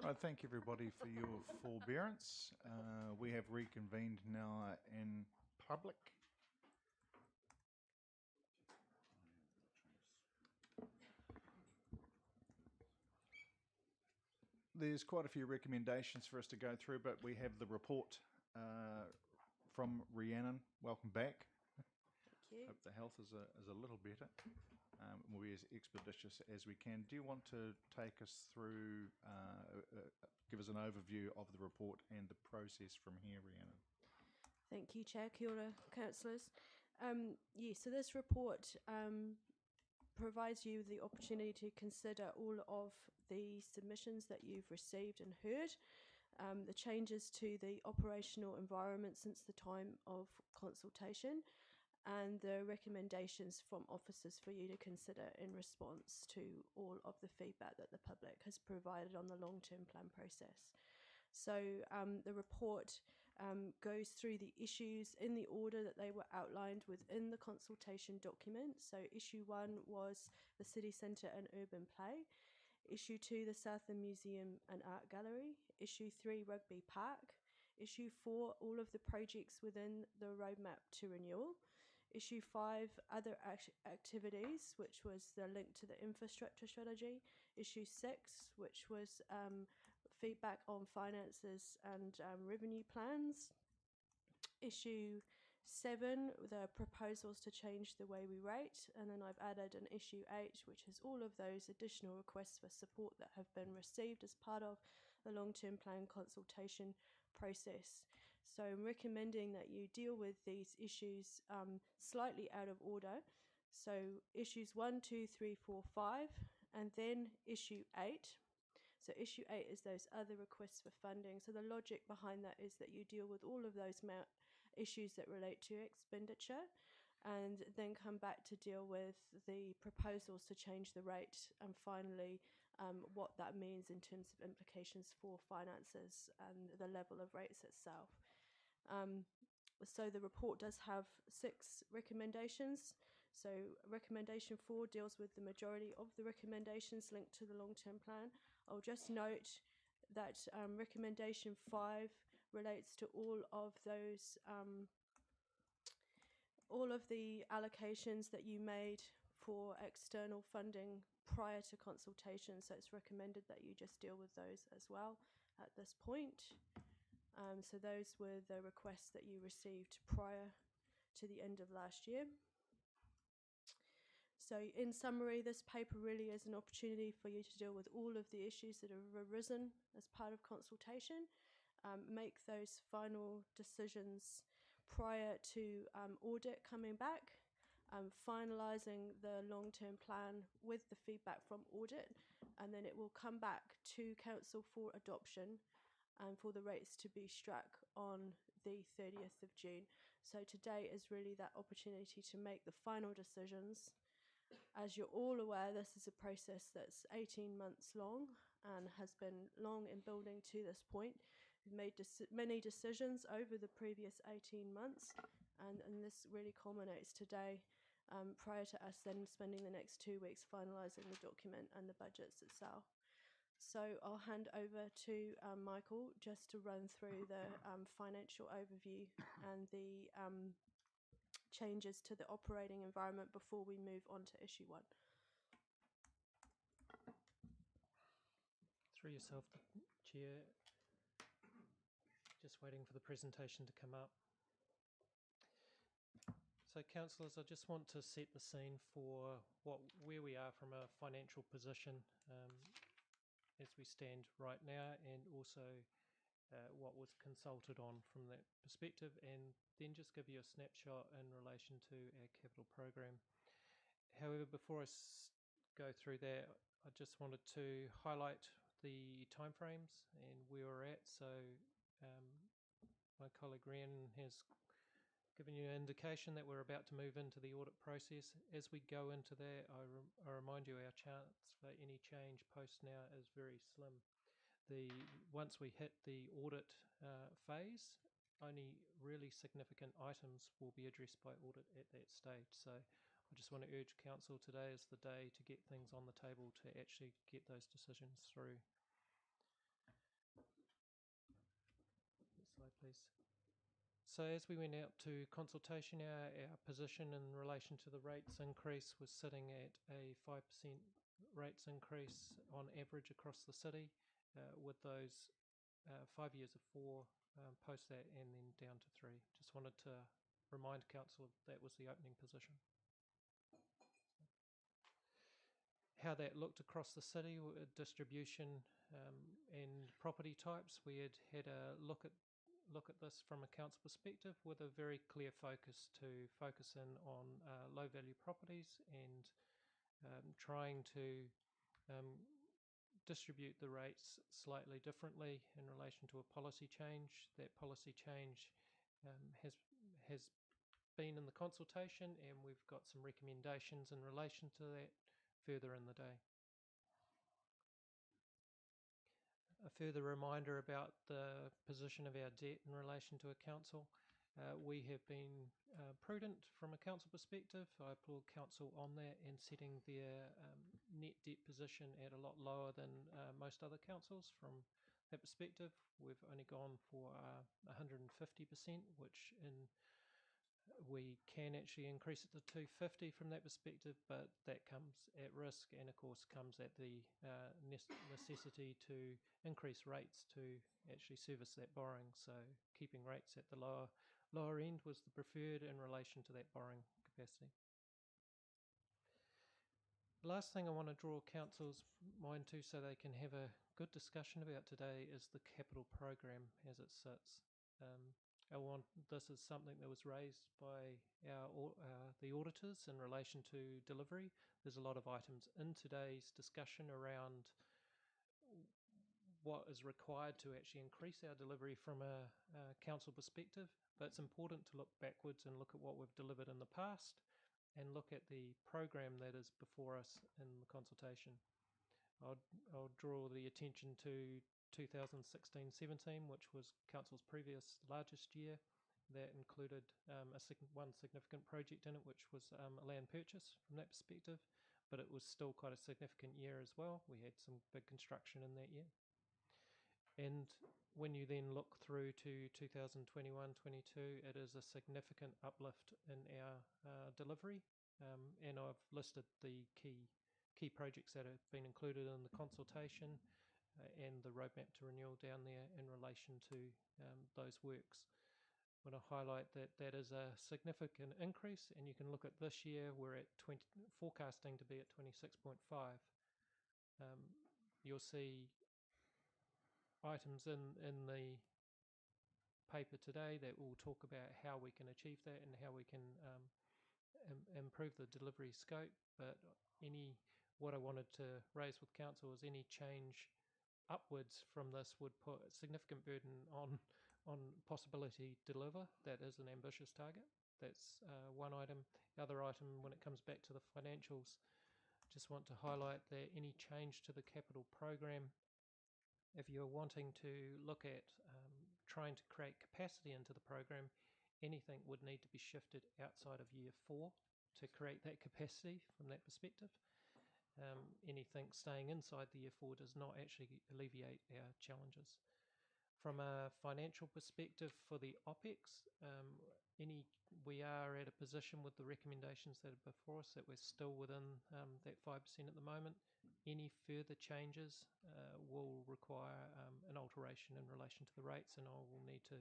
Right, thank everybody for your forbearance. We have reconvened now in public. There's quite a few recommendations for us to go through, but we have the report from Rhiannon. Welcome back. Thank you. Hope the health is a little better. We'll be as expeditious as we can. Do you want to take us through, give us an overview of the report and the process from here, Rhiannon? Thank you, Chair. Kia ora, councillors. So this report provides you the opportunity to consider all of the submissions that you've received and heard, the changes to the operational environment since the time of consultation, and the recommendations from officers for you to consider in response to all of the feedback that the public has provided on the long-term plan process. So the report goes through the issues in the order that they were outlined within the consultation document. So issue 1 was the City Centre and Urban Play. Issue 2, the Southern Museum and Art Gallery. Issue 3, Rugby Park. Issue 4, all of the projects within the roadmap to renewal. Issue 5, other activities, which was the link to the infrastructure strategy. Issue 6, which was feedback on finances and revenue plans. Issue 7, the proposals to change the way we rate, and then I've added an issue 8, which is all of those additional requests for support that have been received as part of the long-term plan consultation process. So I'm recommending that you deal with these issues slightly out of order. So issues 1, 2, 3, 4, 5, and then issue 8. So issue 8 is those other requests for funding. So the logic behind that is that you deal with all of those issues that relate to expenditure, and then come back to deal with the proposals to change the rate, and finally what that means in terms of implications for finances and the level of rates itself. So the report does have 6 recommendations. So recommendation 4 deals with the majority of the recommendations linked to the long-term plan. I'll just note that recommendation 5 relates to all of those, all of the allocations that you made for external funding prior to consultation. So it's recommended that you just deal with those as well at this point. So those were the requests that you received prior to the end of last year. So in summary, this paper really is an opportunity for you to deal with all of the issues that have arisen as part of consultation, make those final decisions prior to audit coming back, finalising the long-term plan with the feedback from audit, and then it will come back to Council for adoption and for the rates to be struck on the 30th of June. So today is really that opportunity to make the final decisions. As you're all aware, this is a process that's 18 months long and has been long in building to this point. We've made many decisions over the previous 18 months, and this really culminates today, prior to us then spending the next 2 weeks finalising the document and the budgets itself. So I'll hand over to Michael just to run through the financial overview and the changes to the operating environment before we move on to issue 1. Through yourself, Chair. Just waiting for the presentation to come up. So, councillors, I just want to set the scene for where we are from a financial position as we stand right now, and also what was consulted on from that perspective, and then just give you a snapshot in relation to our capital program. However, before I go through that, I just wanted to highlight the timeframes and where we're at. So my colleague Rhiannon has given you an indication that we're about to move into the audit process. As we go into that, I remind you our chance for any change post now is very slim. Once we hit the audit phase, only really significant items will be addressed by audit at that stage. So I just want to urge Council today is the day to get things on the table to actually get those decisions through. please. So as we went out to consultation, our position in relation to the rates increase was sitting at a 5% rates increase on average across the city, with those 5 years of 4 post that, and then down to 3. Just wanted to remind council that was the opening position. How that looked across the city, distribution and property types, we had a look at this from a council perspective with a very clear focus in on low value properties, and trying to distribute the rates slightly differently in relation to a policy change. That policy change has been in the consultation, and we've got some recommendations in relation to that further in the day. A further reminder about the position of our debt in relation to a council. We have been prudent from a council perspective. I applaud council on that, and setting their net debt position at a lot lower than most other councils. From that perspective, we've only gone for 150%, which we can actually increase it to 250 from that perspective, but that comes at risk, and of course comes at the necessity to increase rates to actually service that borrowing. So keeping rates at the lower end was the preferred in relation to that borrowing capacity. The last thing I want to draw council's mind to, so they can have a good discussion about today, is the capital program as it sits. This is something that was raised by the auditors in relation to delivery. There's a lot of items in today's discussion around what is required to actually increase our delivery from a council perspective, but it's important to look backwards and look at what we've delivered in the past, and look at the program that is before us in the consultation. I'll draw the attention to 2016-17, which was council's previous largest year. That included one significant project in it, which was a land purchase from that perspective, but it was still quite a significant year as well. We had some big construction in that year. And when you then look through to 2021-22, it is a significant uplift in our delivery, and I've listed the key projects that have been included in the consultation, and the roadmap to renewal down there in relation to those works. I want to highlight that that is a significant increase, and you can look at this year, we're at forecasting to be at 26.5. You'll see items in the paper today that will talk about how we can achieve that and how we can improve the delivery scope. But what I wanted to raise with council is any change upwards from this would put a significant burden on possibility to deliver. That is an ambitious target. That's one item. The other item, when it comes back to the financials, just want to highlight that any change to the capital program, if you're wanting to look at trying to create capacity into the program, anything would need to be shifted outside of year 4 to create that capacity from that perspective. Anything staying inside the year 4 does not actually alleviate our challenges. From a financial perspective for the OPEX, we are at a position with the recommendations that are before us that we're still within that 5% at the moment. Any further changes will require an alteration in relation to the rates, and I will need to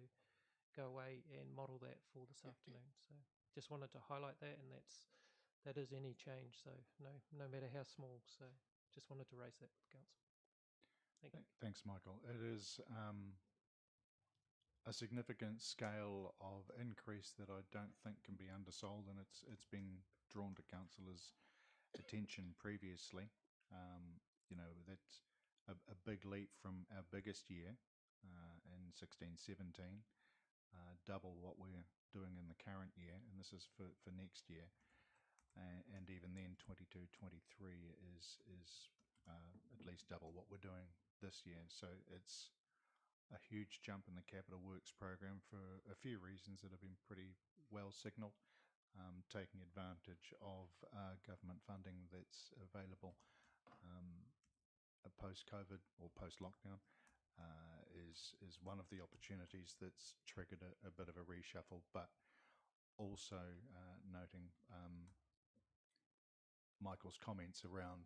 go away and model that for this afternoon. So just wanted to highlight that, and that is any change, so no matter how small. So just wanted to raise that with council. Thank you. Thanks, Michael. It is a significant scale of increase that I don't think can be undersold, and it's been drawn to councillors' attention previously. That's a big leap from our biggest year in 16-17, double what we're doing in the current year, and this is for next year. And even then, 22-23 is at least double what we're doing this year. So it's a huge jump in the capital works program for a few reasons that have been pretty well signalled. Taking advantage of government funding that's available post-COVID or post-lockdown is one of the opportunities that's triggered a bit of a reshuffle, but also noting Michael's comments around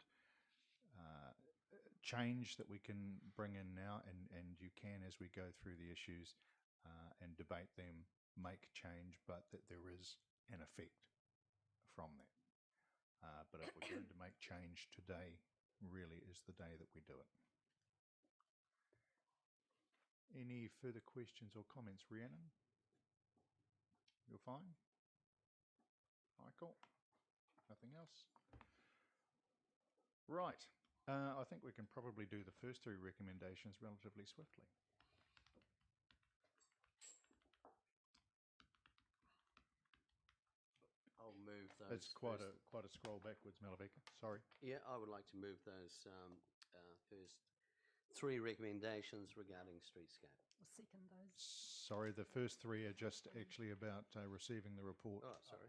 change that we can bring in now, and you can, as we go through the issues and debate them, make change, but that there is an effect from that. But if we're going to make change today, really is the day that we do it. Any further questions or comments, Rhiannon? You're fine? Michael? Nothing else? Right. I think we can probably do the first three recommendations relatively swiftly. I'll move those. It's quite a scroll backwards, Malavika. Sorry. Yeah, I would like to move those first three recommendations regarding streetscape. I'll second those. Sorry, the first three are just actually about receiving the report. Oh, sorry.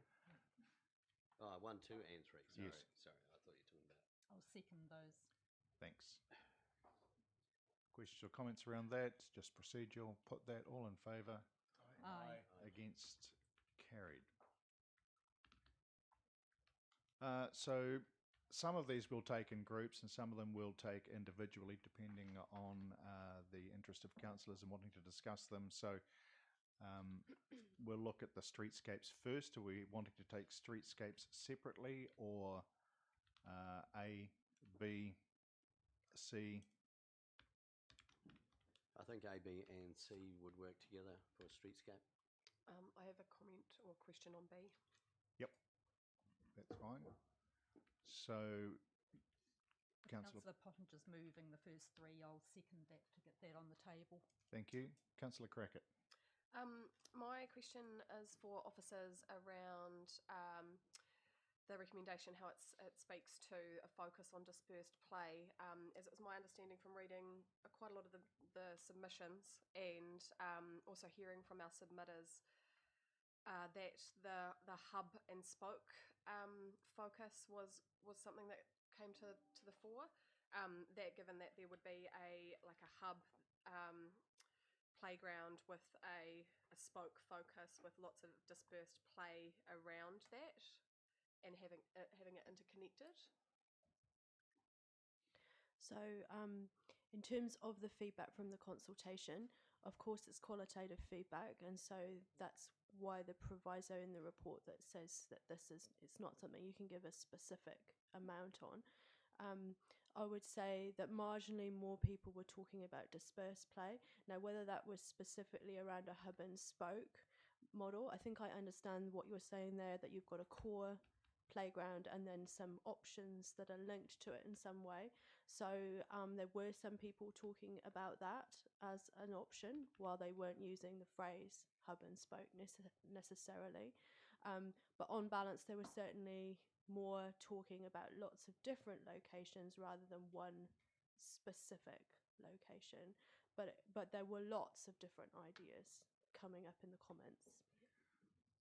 1, 2, and 3. Sorry, Yes. sorry. I thought you were talking about. I'll second those. Thanks. Questions or comments around that? Just procedural. Put that all in favour. Aye. Against, carried. So some of these we'll take in groups and some of them we'll take individually depending on the interest of councillors and wanting to discuss them. So we'll look at the streetscapes first. Are we wanting to take streetscapes separately, or A, B, C? I think A, B, and C would work together for a streetscape. I have a comment or question on B. Yep, that's fine. So, Councillor Pottinger's moving the first three. I'll second that to get that on the table. Thank you. Councillor Crackett. My question is for officers around the recommendation, how it speaks to a focus on dispersed play. As it was my understanding from reading quite a lot of the submissions and also hearing from our submitters that the hub and spoke focus was something that came to the fore. That given that there would be a hub playground with a spoke focus with lots of dispersed play around that, and having it interconnected. So in terms of the feedback from the consultation, of course it's qualitative feedback, and so that's why the proviso in the report that says that it's not something you can give a specific amount on. I would say that marginally more people were talking about dispersed play. Now, whether that was specifically around a hub and spoke model, I think I understand what you're saying there, that you've got a core playground and then some options that are linked to it in some way. So there were some people talking about that as an option while they weren't using the phrase hub and spoke necessarily. But on balance, there was certainly more talking about lots of different locations rather than one specific location. But there were lots of different ideas coming up in the comments.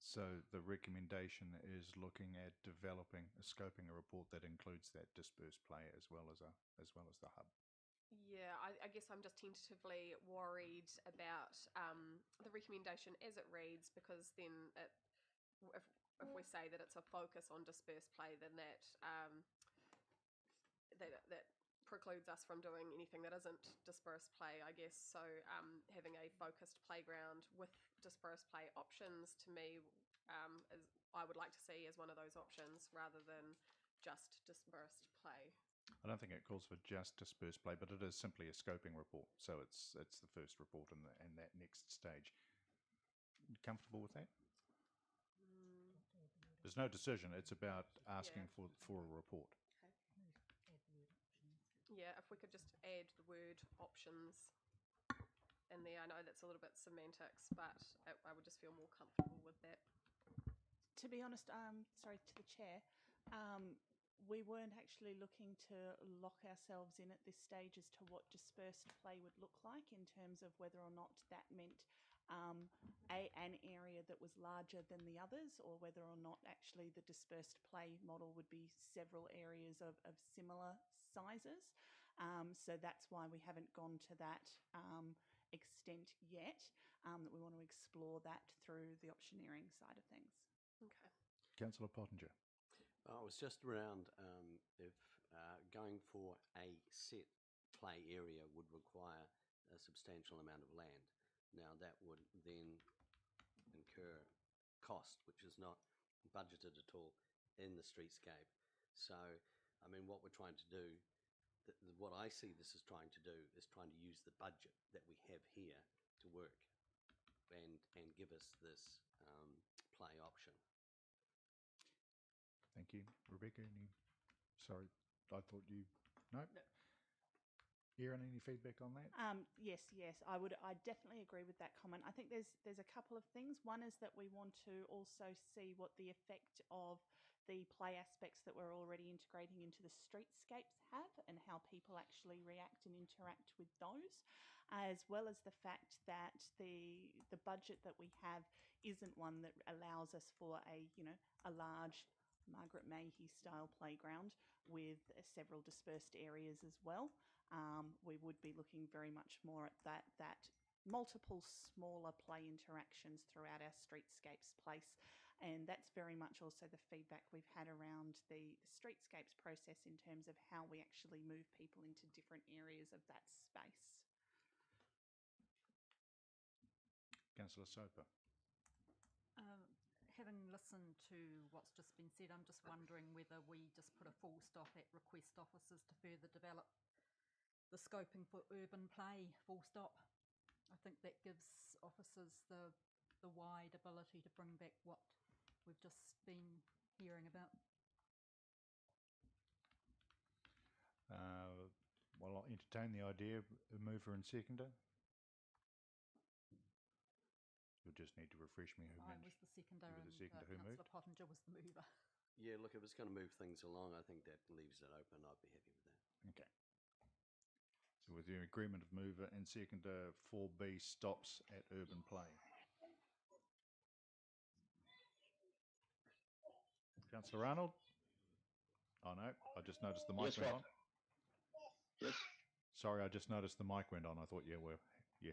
So the recommendation is looking at developing, scoping a report that includes that dispersed play as well as the hub. Yeah, I guess I'm just tentatively worried about the recommendation as it reads, because then if we say that it's a focus on dispersed play, then that precludes us from doing anything that isn't dispersed play, I guess. So having a focused playground with dispersed play options, to me, I would like to see as one of those options rather than just dispersed play. I don't think it calls for just dispersed play, but it is simply a scoping report. So it's the first report in that next stage. Comfortable with that? There's no decision. It's about asking for a report. Yeah, if we could just add the word options in there. I know that's a little bit semantics, but I would just feel more comfortable with that. To be honest, sorry to the chair, we weren't actually looking to lock ourselves in at this stage as to what dispersed play would look like in terms of whether or not that meant an area that was larger than the others, or whether or not actually the dispersed play model would be several areas of similar sizes. So that's why we haven't gone to that extent yet, that we want to explore that through the optioneering side of things. Okay. Councillor Pottinger. I was just around if going for a set play area would require a substantial amount of land. Now that would then incur cost, which is not budgeted at all in the streetscape. So, I mean, what we're trying to do, what I see this is trying to do, is trying to use the budget that we have here to work and give us this play option. Thank you. Rebecca, sorry, I thought you, no? Erin, any feedback on that? Yes, I definitely agree with that comment. I think there's a couple of things. One is that we want to also see what the effect of the play aspects that we're already integrating into the streetscapes have and how people actually react and interact with those, as well as the fact that the budget that we have isn't one that allows us for a large Margaret Mayhew style playground with several dispersed areas as well. We would be looking very much more at that multiple smaller play interactions throughout our streetscapes place. And that's very much also the feedback we've had around the streetscapes process in terms of how we actually move people into different areas of that space. Councillor Soper. Having listened to what's just been said, I'm just wondering whether we just put a full stop at request officers to further develop the scoping for urban play, full stop. I think that gives officers the wide ability to bring back what we've just been hearing about. Well, I'll entertain the idea. Mover and seconder. You'll just need to refresh me who I mentioned. was the seconder You were the seconder. Who Councillor moved? Pottinger was the mover. Yeah, look, if it's going to move things along, I think that leaves it open. I'd be happy with that. Okay. So with your agreement of mover and seconder, 4B stops at urban play. Councillor Arnold? Oh no, I just noticed the mic went on. Yes. Sorry, I just noticed the mic went on. I thought you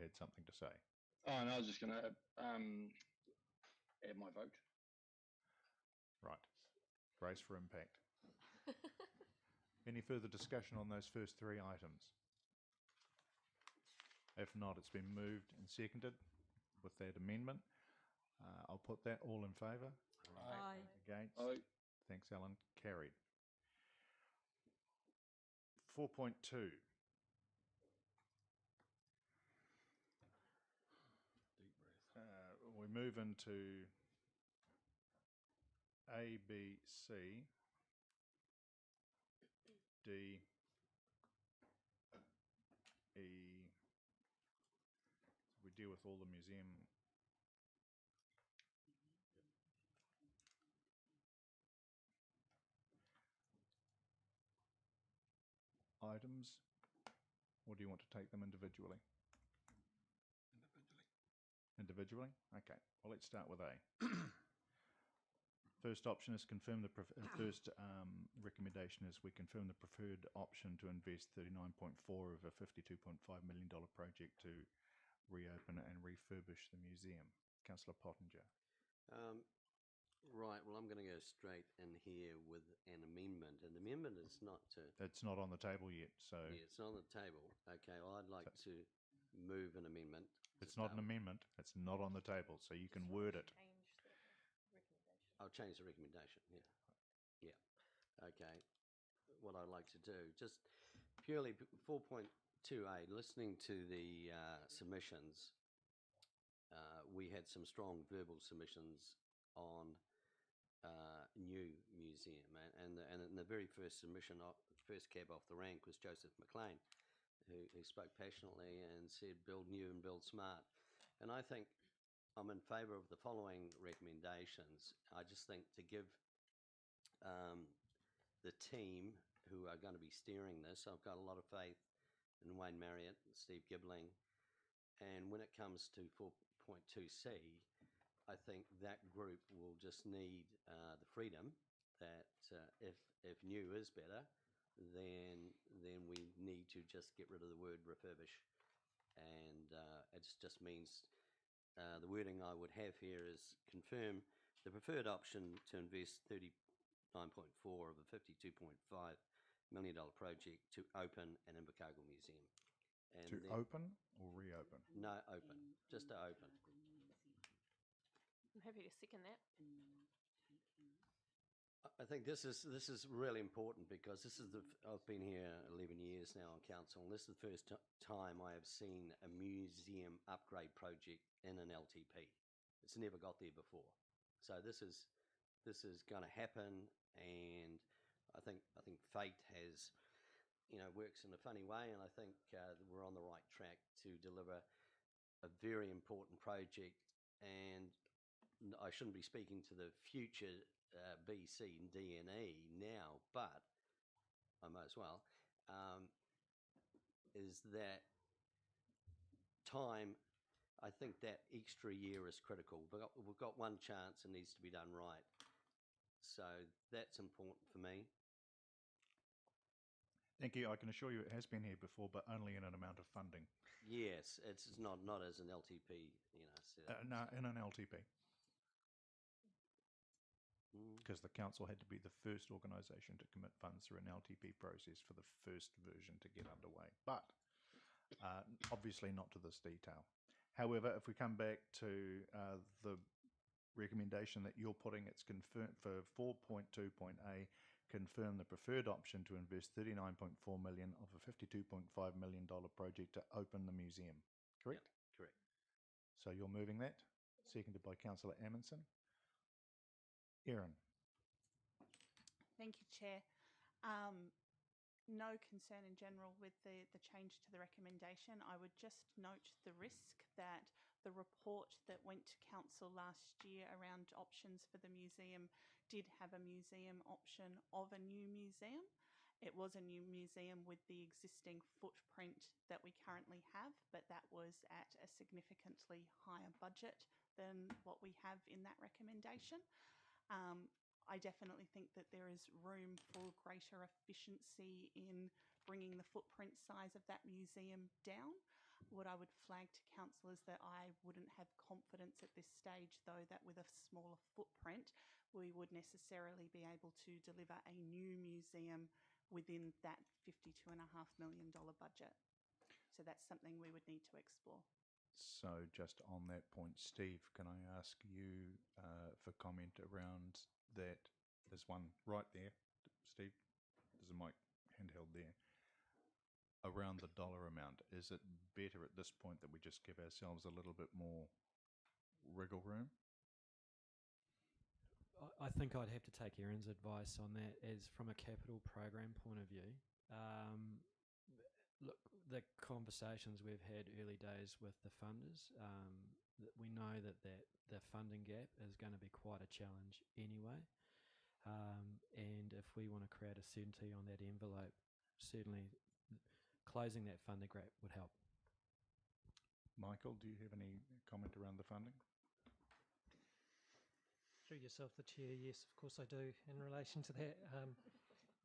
had something to say. Oh, no, I was just going to add my vote. Right. Brace for impact. Any further discussion on those first three items? If not, it's been moved and seconded with that amendment. I'll put that all in favour. Aye. Against? Aye. Thanks, Alan. Carried. 4.2. We move into A, B, C, D, E. We deal with all the museum items, or do you want to take them individually? Individually? Okay, well, let's start with A. First option is confirm the first recommendation is we confirm the preferred option to invest 39.4 of a $52.5 million project to reopen and refurbish the museum. Councillor Pottinger. Right, well, I'm going to go straight in here with an amendment. An amendment is not to... It's not on the table yet, so... Yeah, it's not on the table. Okay, well, I'd like to move an amendment. It's not an amendment. It's not on the table, so you can word it. I'll change the recommendation, yeah. Yeah, okay. What I'd like to do, just purely 4.2A, listening to the submissions, we had some strong verbal submissions on new museum, and the very first submission, first cab off the rank was Joseph McLean, who spoke passionately and said build new and build smart. And I think I'm in favour of the following recommendations. I just think to give the team who are going to be steering this, I've got a lot of faith in Wayne Marriott, Steve Gibbling, and when it comes to 4.2C, I think that group will just need the freedom that if new is better, then we need to just get rid of the word refurbish and it just means the wording I would have here is confirm the preferred option to invest 39.4 of a $52.5 million project to open an Invercargill museum. And To open or reopen? No, open. Just to open. I'm happy to second that. I think this is really important because I've been here 11 years now on council, and this is the first time I have seen a museum upgrade project in an LTP. It's never got there before, so this is going to happen, and I think fate has, works in a funny way, and I think we're on the right track to deliver a very important project. And I shouldn't be speaking to the future B, C, and D, and E now, but I might as well, is that time. I think that extra year is critical. We've got one chance and needs to be done right. So that's important for me. Thank you. I can assure you it has been here before, but only in an amount of funding. Yes, it's not as an LTP, No, in an LTP. Because the council had to be the first organisation to commit funds through an LTP process for the first version to get underway. But obviously not to this detail. However, if we come back to the recommendation that you're putting, it's confirmed for 4.2.A, confirm the preferred option to invest $39.4 million of a $52.5 million project to open the museum. Correct? Yep, correct. So you're moving that, seconded by Councillor Amundsen. Erin. Thank you, Chair. No concern in general with the change to the recommendation. I would just note the risk that the report that went to Council last year around options for the museum did have a museum option of a new museum. It was a new museum with the existing footprint that we currently have, but that was at a significantly higher budget than what we have in that recommendation. I definitely think that there is room for greater efficiency in bringing the footprint size of that museum down. What I would flag to council is that I wouldn't have confidence at this stage, though, that with a smaller footprint, we would necessarily be able to deliver a new museum within that $52.5 million budget. So that's something we would need to explore. So just on that point, Steve, can I ask you for comment around that? There's one right there, Steve. There's a mic handheld there. Around the dollar amount, is it better at this point that we just give ourselves a little bit more wriggle room? I think I'd have to take Erin's advice on that as from a capital program point of view. Look, the conversations we've had early days with the funders, we know that the funding gap is going to be quite a challenge anyway. And if we want to create a certainty on that envelope, certainly closing that funding gap would help. Michael, do you have any comment around the funding? Through yourself, the Chair, yes, of course I do, in relation to that.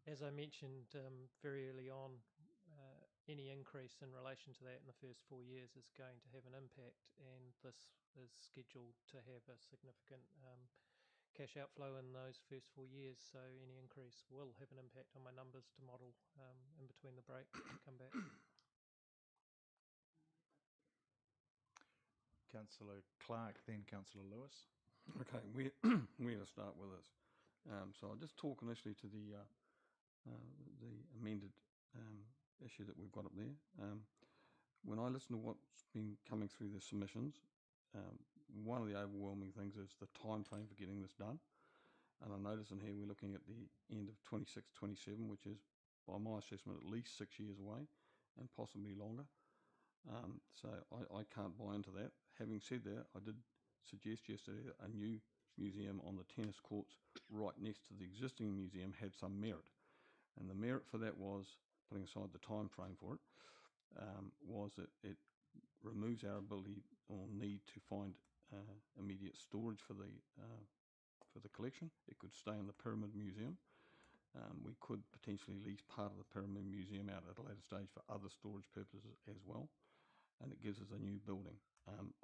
As I mentioned very early on, any increase in relation to that in the first 4 years is going to have an impact, and this is scheduled to have a significant cash outflow in those first 4 years, so any increase will have an impact on my numbers to model in between the break to come back. Councillor Clark, then Councillor Lewis. Okay, where to start with this? So I'll just talk initially to the amended issue that we've got up there. When I listen to what's been coming through the submissions, one of the overwhelming things is the time frame for getting this done. And I notice in here we're looking at the end of 26-27, which is, by my assessment, at least 6 years away and possibly longer. So I can't buy into that. Having said that, I did suggest yesterday that a new museum on the tennis courts right next to the existing museum had some merit. And the merit for that was, putting aside the time frame for it, was that it removes our ability or need to find immediate storage for the collection. It could stay in the Pyramid Museum. We could potentially lease part of the Pyramid Museum out at a later stage for other storage purposes as well. and it gives us a new building.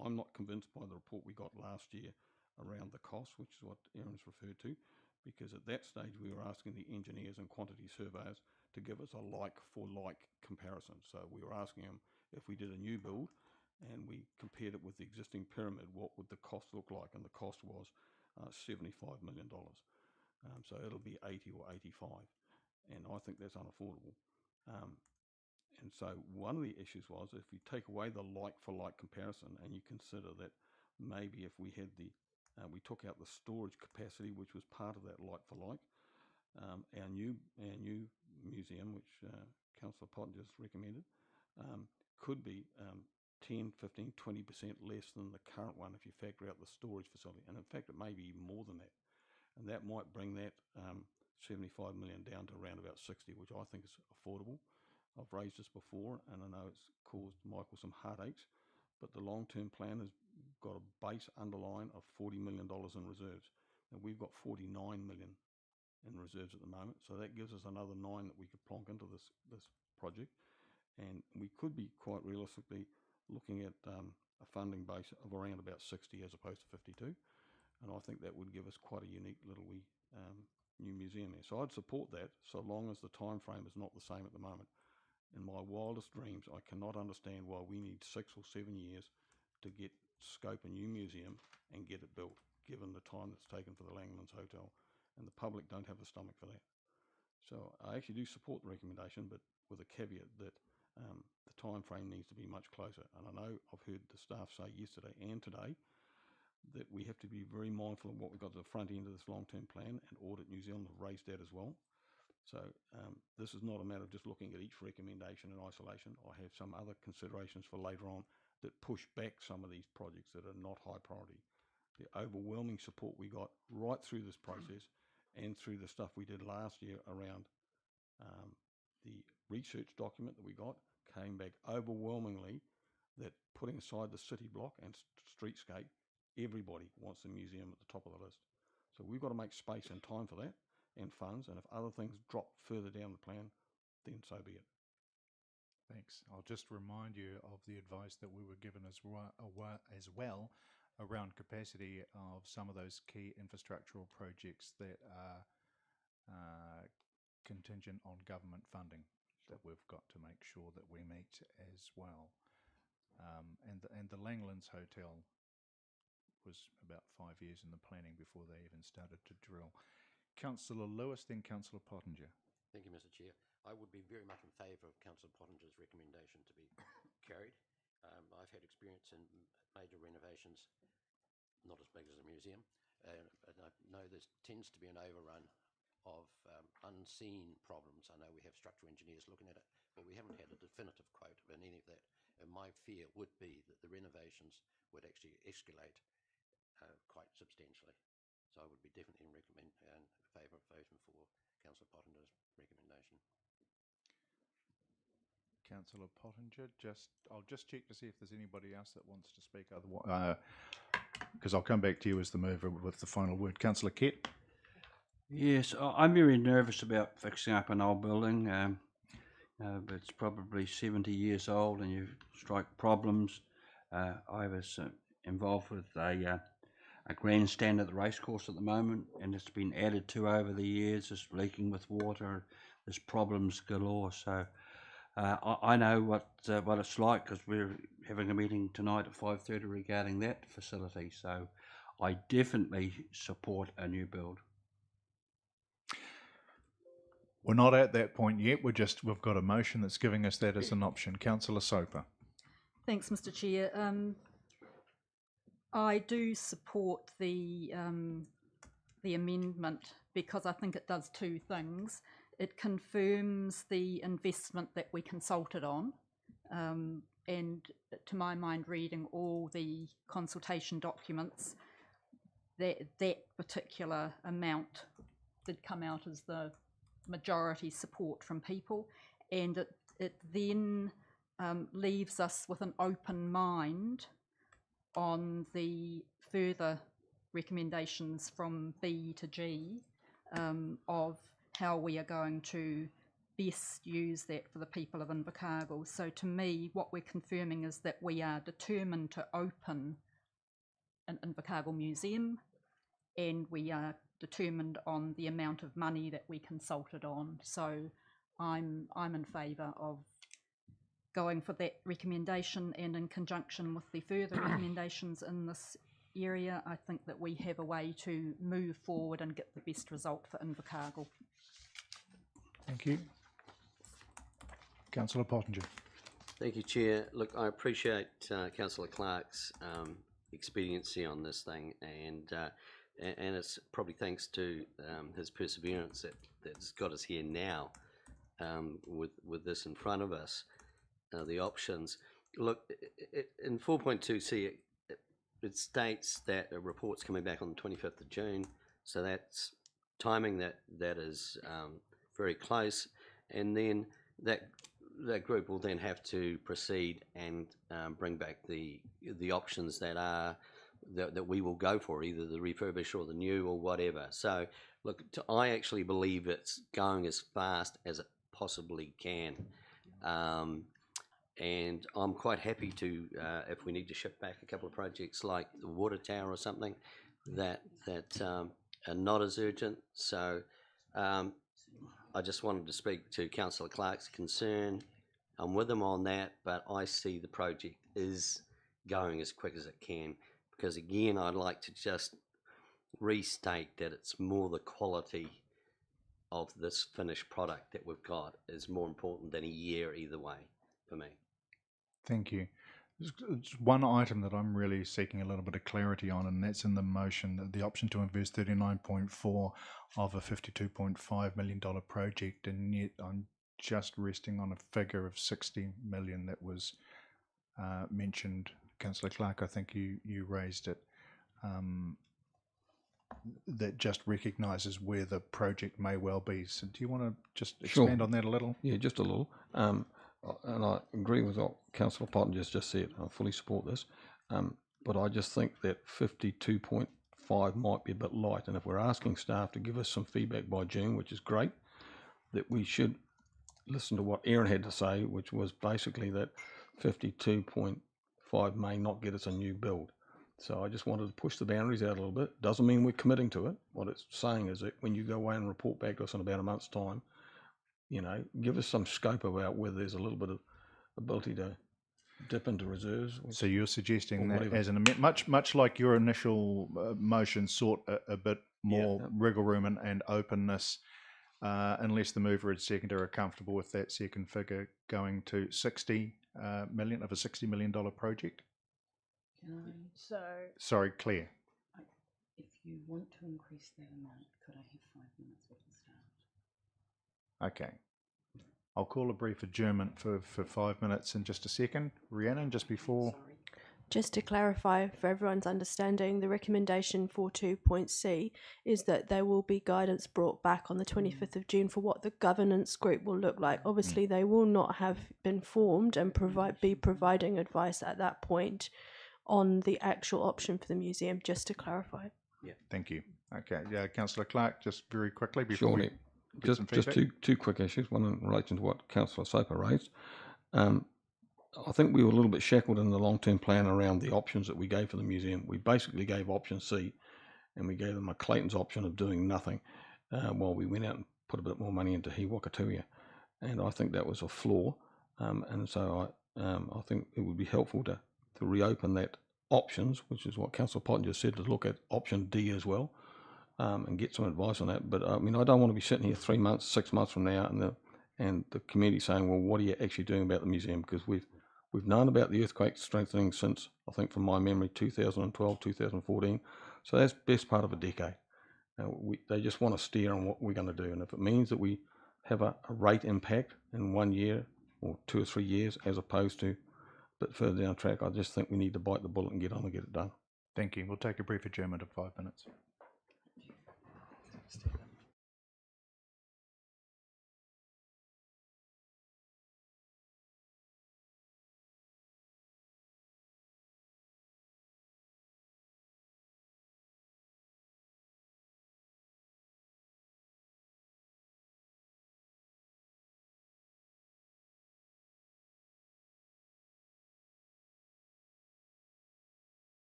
I'm not convinced by the report we got last year around the cost, which is what Aaron's referred to, because at that stage we were asking the engineers and quantity surveyors to give us a like-for-like comparison. So we were asking them, if we did a new build and we compared it with the existing pyramid, what would the cost look like? And the cost was $75 million. So it'll be 80 or 85. And I think that's unaffordable. And so one of the issues was, if you take away the like-for-like comparison and you consider that maybe if we had we took out the storage capacity, which was part of that like-for-like, our new museum, which Councillor Pottinger's recommended, could be 10, 15, 20% less than the current one if you factor out the storage facility. And in fact, it may be even more than that. And that might bring that 75 million down to around about 60, which I think is affordable. I've raised this before, and I know it's caused Michael some heartaches, but the long-term plan has got a base underline of $40 million in reserves. And we've got 49 million in reserves at the moment, so that gives us another 9 that we could plonk into this project. And we could be quite realistically looking at a funding base of around about 60 as opposed to 52. And I think that would give us quite a unique little new museum there. So I'd support that, so long as the time frame is not the same at the moment. In my wildest dreams, I cannot understand why we need 6 or 7 years to scope a new museum and get it built, given the time that's taken for the Langlands Hotel, and the public don't have the stomach for that. So I actually do support the recommendation, but with a caveat that the time frame needs to be much closer. And I know I've heard the staff say yesterday and today that we have to be very mindful of what we've got at the front end of this long-term plan, and Audit New Zealand have raised that as well. So this is not a matter of just looking at each recommendation in isolation. I have some other considerations for later on that push back some of these projects that are not high priority. The overwhelming support we got right through this process and through the stuff we did last year around the research document that we got came back overwhelmingly that, putting aside the city block and streetscape, everybody wants a museum at the top of the list. So we've got to make space and time for that, and funds, and if other things drop further down the plan, then so be it. Thanks. I'll just remind you of the advice that we were given as well around capacity of some of those key infrastructural projects that are contingent on government funding that we've got to make sure that we meet as well. And the Langlands Hotel was about 5 years in the planning before they even started to drill. Councillor Lewis, then Councillor Pottinger. Thank you, Mr. Chair. I would be very much in favour of Councillor Pottinger's recommendation to be carried. I've had experience in major renovations, not as big as a museum, and I know there tends to be an overrun of unseen problems. I know we have structural engineers looking at it, but we haven't had a definitive quote on any of that. And my fear would be that the renovations would actually escalate quite substantially. So I would be definitely in favour of voting for Councillor Pottinger's recommendation. Councillor Pottinger, I'll just check to see if there's anybody else that wants to speak. Otherwise, because I'll come back to you as the mover with the final word. Councillor Kett. Yes, I'm very nervous about fixing up an old building. It's probably 70 years old, and you strike problems. I was involved with a grandstand at the racecourse at the moment, and it's been added to over the years. It's leaking with water. There's problems galore. So I know what it's like, because we're having a meeting tonight at 5:30 regarding that facility. So I definitely support a new build. We're not at that point yet. We've got a motion that's giving us that as an option. Councillor Soper. Thanks, Mr. Chair. I do support the amendment because I think it does two things. It confirms the investment that we consulted on, and to my mind, reading all the consultation documents, that particular amount did come out as the majority support from people, and it then leaves us with an open mind on the further recommendations from B to G of how we are going to best use that for the people of Invercargill. So to me, what we're confirming is that we are determined to open an Invercargill museum, and we are determined on the amount of money that we consulted on. So I'm in favour of going for that recommendation, and in conjunction with the further recommendations in this area, I think that we have a way to move forward and get the best result for Invercargill. Thank you. Councillor Pottinger. Thank you, Chair. Look, I appreciate Councillor Clark's expediency on this thing, and it's probably thanks to his perseverance that's got us here now with this in front of us, the options. Look, in 4.2c, it states that a report's coming back on the 25th of June, so that's timing that is very close, and then that group will then have to proceed and bring back the options that we will go for, either the refurbish or the new or whatever. So look, I actually believe it's going as fast as it possibly can, and I'm quite happy to, if we need to shift back a couple of projects like the water tower or something that are not as urgent. So I just wanted to speak to Councillor Clark's concern. I'm with him on that, but I see the project is going as quick as it can, because again, I'd like to just restate that it's more the quality of this finished product that we've got is more important than a year either way for me. Thank you. There's one item that I'm really seeking a little bit of clarity on, and that's in the motion, the option to invest 39.4 of a $52.5 million project, and yet I'm just resting on a figure of 60 million that was mentioned. Councillor Clark, I think you raised it, that just recognises where the project may well be. So do you want to just expand on that a little? Yeah, just a little. And I agree with what Councillor Pottinger's just said. I fully support this. But I just think that 52.5 might be a bit light. And if we're asking staff to give us some feedback by June, which is great, that we should listen to what Aaron had to say, which was basically that 52.5 may not get us a new build. So I just wanted to push the boundaries out a little bit. Doesn't mean we're committing to it. What it's saying is that when you go away and report back to us in about a month's time, you know, give us some scope about whether there's a little bit of ability to dip into reserves. So you're suggesting that as an much like your initial motion sought a bit more wriggle room and openness, unless the mover and seconder are comfortable with that second figure going to 60 million of a $60 million project. Sorry, Claire. If you want to increase that amount, could I have 5 minutes with the staff? Okay. I'll call a brief adjournment for 5 minutes in just a second. Rhiannon, just before... Just to clarify for everyone's understanding, the recommendation for 2.C is that there will be guidance brought back on the 25th of June for what the governance group will look like. Obviously, they will not have been formed and be providing advice at that point on the actual option for the museum, just to clarify. Yeah, thank you. Okay, yeah, Councillor Clark, just very quickly before we get some just feedback. two quick issues. One in relation to what Councillor Soper raised. I think we were a little bit shackled in the long-term plan around the options that we gave for the museum. We basically gave option C, and we gave them a Clayton's option of doing nothing, while we went out and put a bit more money into He Wakatuia, and I think that was a flaw. And so I think it would be helpful to reopen that options, which is what Councillor Pottinger said, to look at option D as well, and get some advice on that. But I mean, I don't want to be sitting here 3 months, 6 months from now, and the community saying, well, what are you actually doing about the museum? Because we've known about the earthquake strengthening since, I think from my memory, 2012, 2014. So that's best part of a decade. They just want to steer on what we're going to do. And if it means that we have a rate impact in 1 year or 2 or 3 years, as opposed to a bit further down the track, I just think we need to bite the bullet and get on and get it done. Thank you. We'll take a brief adjournment of 5 minutes.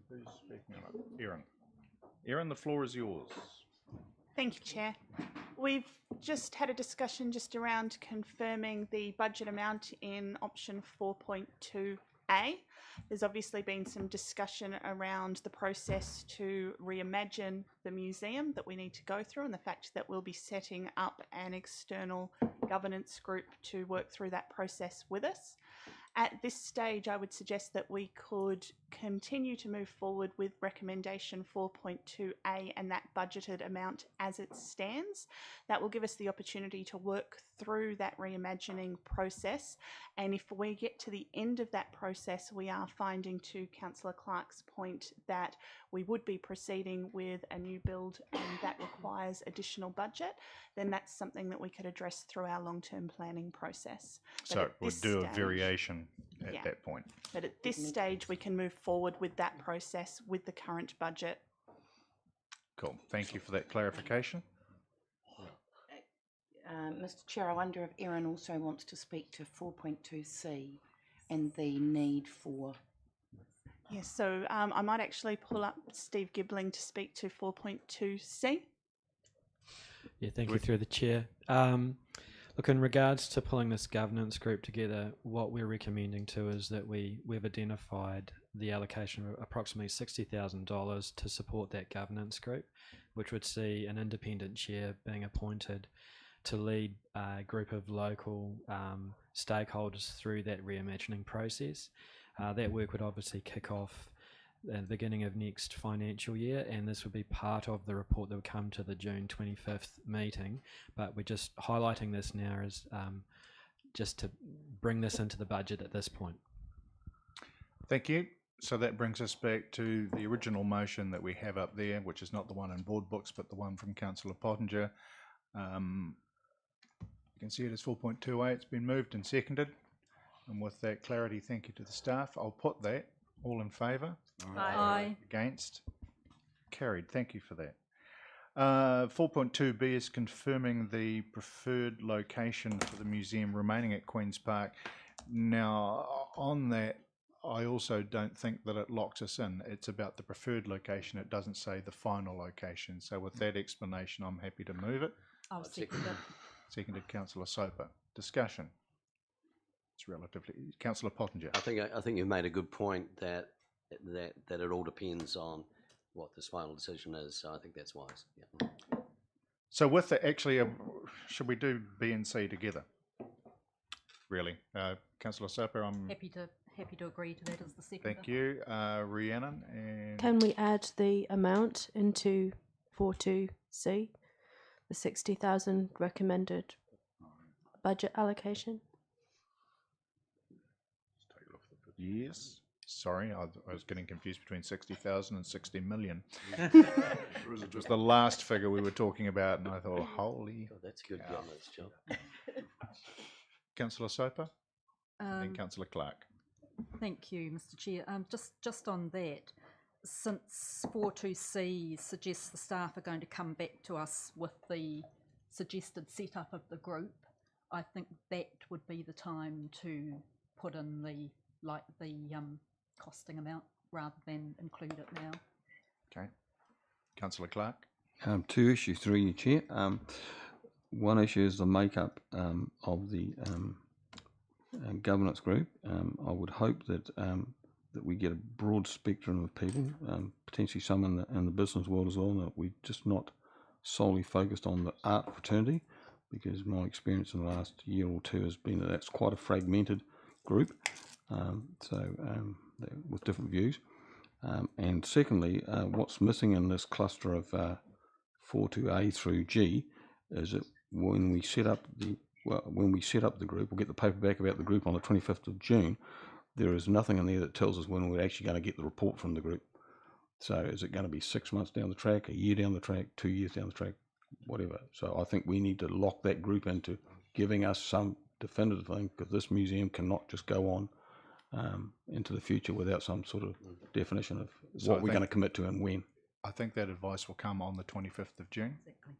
Who's speaking up? Erin. Erin, the floor is yours. Thank you, Chair. We've just had a discussion just around confirming the budget amount in option 4.2A. There's obviously been some discussion around the process to reimagine the museum that we need to go through, and the fact that we'll be setting up an external governance group to work through that process with us. At this stage, I would suggest that we could continue to move forward with recommendation 4.2A and that budgeted amount as it stands. That will give us the opportunity to work through that reimagining process. And if we get to the end of that process, we are finding, to Councillor Clark's point, that we would be proceeding with a new build and that requires additional budget, then that's something that we could address through our long-term planning process. So we'll do a variation at that point. But at this stage, we can move forward with that process with the current budget. Cool. Thank you for that clarification. Mr. Chair, I wonder if Erin also wants to speak to 4.2C and the need for... Yes, so I might actually pull up Steve Gibbling to speak to 4.2C. Yeah, thank you through the chair. Look, in regards to pulling this governance group together, what we're recommending to is that we've identified the allocation of approximately $60,000 to support that governance group, which would see an independent chair being appointed to lead a group of local stakeholders through that reimagining process. That work would obviously kick off at the beginning of next financial year, and this would be part of the report that would come to the June 25th meeting, but we're just highlighting this now as just to bring this into the budget at this point. Thank you. So that brings us back to the original motion that we have up there, which is not the one in board books, but the one from Councillor Pottinger. You can see it as 4.28. It's been moved and seconded. And with that clarity, thank you to the staff. I'll put that. All in favour? Aye. Against? Carried. Thank you for that. 4.2b is confirming the preferred location for the museum remaining at Queen's Park. Now, on that, I also don't think that it locks us in. It's about the preferred location. It doesn't say the final location. So with that explanation, I'm happy to move it. I'll second it. Seconded Councillor Soper. Discussion. It's relatively... Councillor Pottinger. I think you made a good point that it all depends on what this final decision is. So I think that's wise. Yeah. So with the, actually, should we do B and C together? Really, Councillor Soper, I'm Happy to agree to that as the second. Thank you, Rhiannon. And Can we add the amount into 4.2C, the 60,000 recommended budget allocation? Yes. Sorry, I was getting confused between 60,000 and 60 million. It was the last figure we were talking about, and I thought, holy. Oh, that's good governance, John. Councillor Soper and Councillor Clark. Thank you, Mr. Chair. Just on that, since 4.2C suggests the staff are going to come back to us with the suggested setup of the group, I think that would be the time to put in the costing amount rather than include it now. Okay. Councillor Clark. Two issues through you, Chair. One issue is the makeup of the governance group. I would hope that that we get a broad spectrum of people, potentially some in the business world as well, and that we're just not solely focused on the art fraternity, because my experience in the last year or two has been that that's quite a fragmented group, with different views. And secondly, what's missing in this cluster of 4.2A through G is that when we set up the group, we'll get the paper back about the group on the 25th of June. There is nothing in there that tells us when we're actually going to get the report from the group. So is it going to be 6 months down the track, a year down the track, 2 years down the track, whatever. So I think we need to lock that group into giving us some definitive thing, because this museum cannot just go on into the future without some sort of definition of what we're going to commit to and when. I think that advice will come on the 25th of June. Exactly.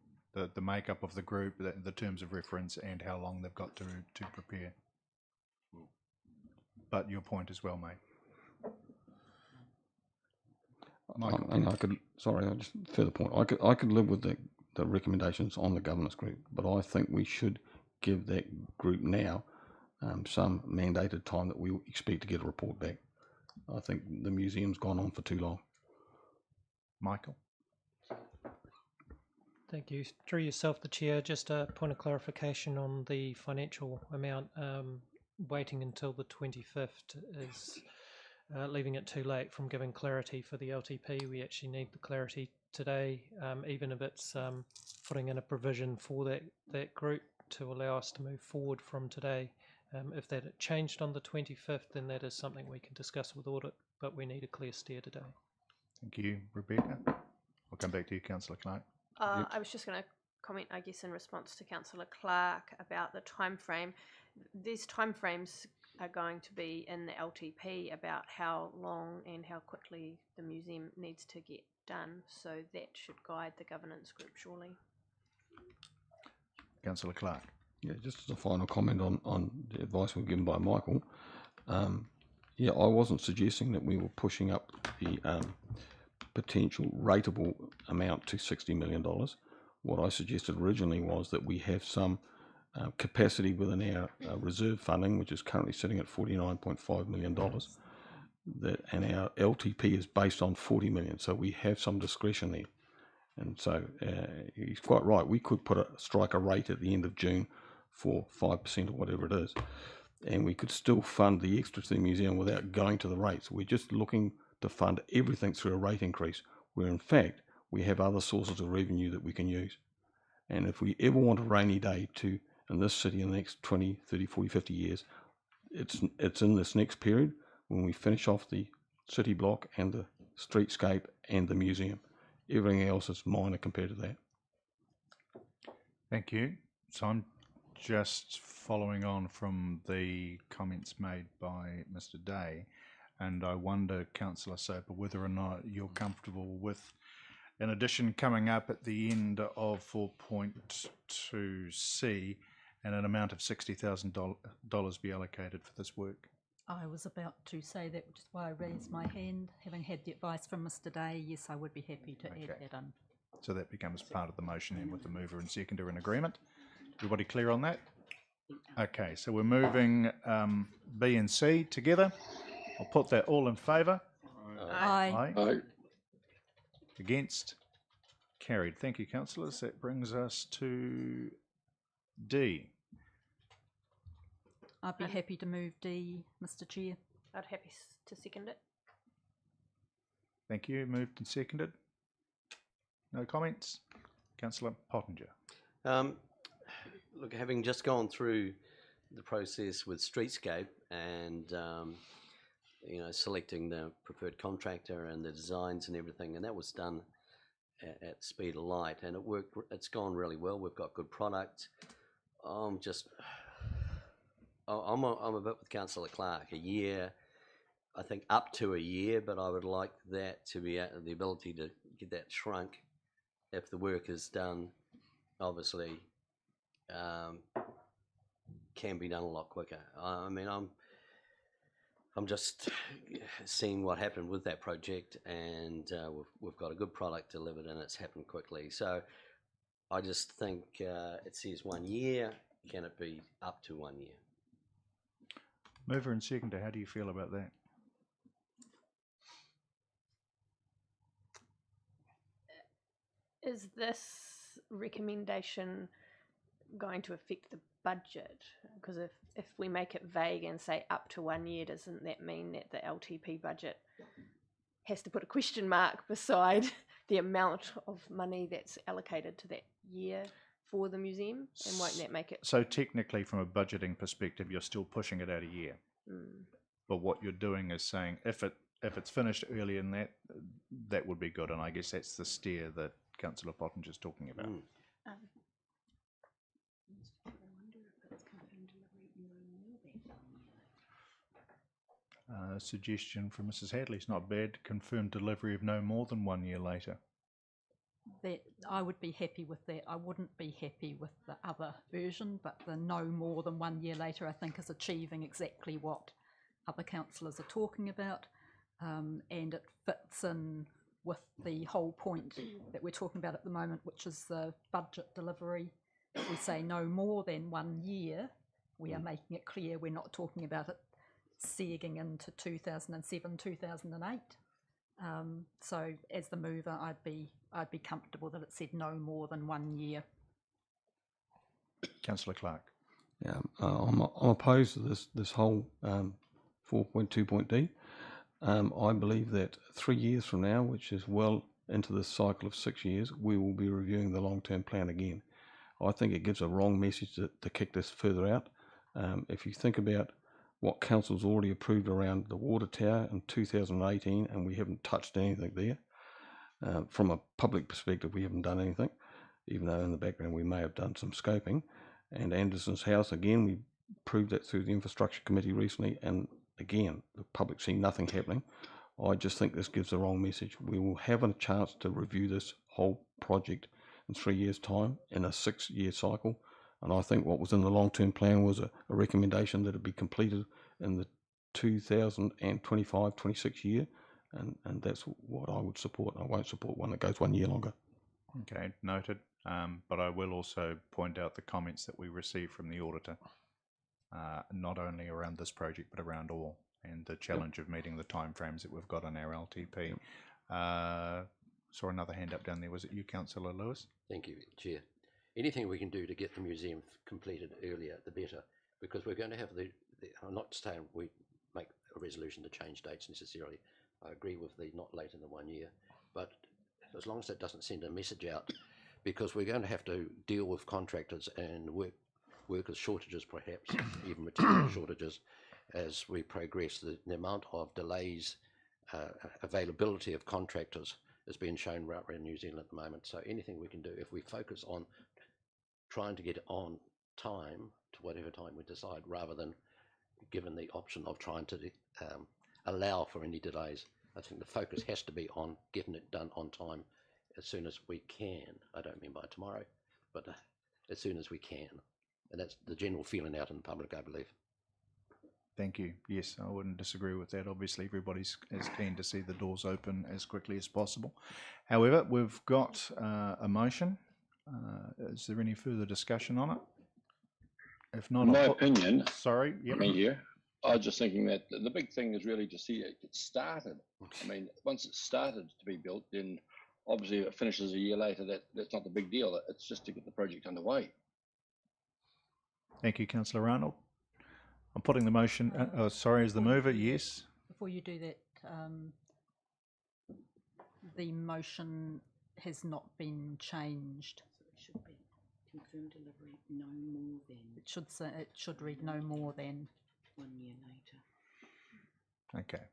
The makeup of the group, the terms of reference, and how long they've got to prepare. But your point as well, mate. Michael. And I could, sorry, just further point. I could live with the recommendations on the governance group, but I think we should give that group now some mandated time that we expect to get a report back. I think the museum's gone on for too long. Michael. Thank you. Through yourself, the Chair, just a point of clarification on the financial amount. Waiting until the 25th is leaving it too late from giving clarity for the LTP. We actually need the clarity today, even if it's putting in a provision for that group to allow us to move forward from today. If that had changed on the 25th, then that is something we can discuss with audit, but we need a clear steer today. Thank you, Rebecca. I'll come back to you, Councillor Clark. I was just going to comment, I guess, in response to Councillor Clark about the time frame. These time frames are going to be in the LTP about how long and how quickly the museum needs to get done, so that should guide the governance group surely. Councillor Clark. Yeah, just as a final comment on the advice we've given by Michael. Yeah, I wasn't suggesting that we were pushing up the potential rateable amount to $60 million. What I suggested originally was that we have some capacity within our reserve funding, which is currently sitting at $49.5 million, and our LTP is based on 40 million, so we have some discretion there. And so he's quite right. We could strike a rate at the end of June for 5% or whatever it is, and we could still fund the extra to the museum without going to the rates. We're just looking to fund everything through a rate increase, where in fact we have other sources of revenue that we can use. And if we ever want a rainy day in this city in the next 20, 30, 40, 50 years, it's in this next period when we finish off the city block and the streetscape and the museum. Everything else is minor compared to that. Thank you. So I'm just following on from the comments made by Mr. Day, and I wonder, Councillor Soper, whether or not you're comfortable with an addition coming up at the end of 4.2C and an amount of $60,000 be allocated for this work. I was about to say that, which is why I raised my hand. Having had the advice from Mr. Day, yes, I would be happy to add that in. So that becomes part of the motion and with the mover and seconder in agreement. Everybody clear on that? Okay, so we're moving B and C together. I'll put that all in favour. Aye. Aye. Against? Carried. Thank you, councillors. That brings us to D. I'd be happy to move D, Mr. Chair. I'd happy to second it. Thank you. Moved and seconded. No comments? Councillor Pottinger. Look, having just gone through the process with Streetscape and selecting the preferred contractor and the designs and everything, and that was done at speed of light, and it worked. It's gone really well. We've got good product. I'm a bit with Councillor Clark. A year, I think up to a year, but I would like that to be the ability to get that shrunk if the work is done. Obviously, can be done a lot quicker. I mean, I'm just seeing what happened with that project, and we've got a good product delivered, and it's happened quickly. So I just think it says 1 year. Can it be up to 1 year? Mover and seconder, how do you feel about that? Is this recommendation going to affect the budget? Because if we make it vague and say up to 1 year, doesn't that mean that the LTP budget has to put a question mark beside the amount of money that's allocated to that year for the museum? And won't that make it... So technically, from a budgeting perspective, you're still pushing it out a year. But what you're doing is saying if it's finished early in that would be good, and I guess that's the steer that Councillor Pottinger's talking about. Suggestion from Mrs. Hadley's not bad. Confirmed delivery of no more than 1 year later. That I would be happy with that. I wouldn't be happy with the other version, but the no more than 1 year later I think is achieving exactly what other councillors are talking about, and it fits in with the whole point that we're talking about at the moment, which is the budget delivery. If we say no more than 1 year, we are making it clear we're not talking about it segging into 2007, 2008. So as the mover, I'd be comfortable that it said no more than 1 year. Councillor Clark. Yeah, I'm opposed to this whole 4.2.d. I believe that 3 years from now, which is well into the cycle of 6 years, we will be reviewing the long-term plan again. I think it gives a wrong message to kick this further out. If you think about what council's already approved around the water tower in 2018, and we haven't touched anything there. From a public perspective, we haven't done anything, even though in the background we may have done some scoping. And Anderson's house, again, we proved that through the infrastructure committee recently, and again, the public see nothing happening. I just think this gives the wrong message. We will have a chance to review this whole project in 3 years' time in a 6-year cycle. And I think what was in the long-term plan was a recommendation that it be completed in the 2025-26 year. And that's what I would support. I won't support one that goes 1 year longer. Okay, noted. But I will also point out the comments that we received from the auditor, not only around this project, but around all, and the challenge of meeting the timeframes that we've got on our LTP. Saw another hand up down there. Was it you, Councillor Lewis? Thank you, Chair. Anything we can do to get the museum completed earlier, the better, because we're going to have I'm not saying we make a resolution to change dates necessarily. I agree with the not later than 1 year, but as long as that doesn't send a message out, because we're going to have to deal with contractors and workers shortages, perhaps even material shortages, as we progress. The amount of delays, availability of contractors is being shown right around New Zealand at the moment. So anything we can do, if we focus on trying to get it on time to whatever time we decide, rather than given the option of trying to allow for any delays, I think the focus has to be on getting it done on time as soon as we can. I don't mean by tomorrow, but as soon as we can. And that's the general feeling out in the public, I believe. Thank you. Yes, I wouldn't disagree with that. Obviously, everybody's as keen to see the doors open as quickly as possible. However, we've got a motion. Is there any further discussion on it? If not, in my opinion, sorry, yep. Me here. I was just thinking that the big thing is really to see it get started. I mean, once it's started to be built, then obviously if it finishes a year later, that's not the big deal. It's just to get the project underway. Thank you, Councillor Arnold. I'm putting the motion, sorry, as the mover, yes. Before you do that, the motion has not been changed. So it should be confirmed delivery no more than. It should say, it should read no more than 1 year later. Okay.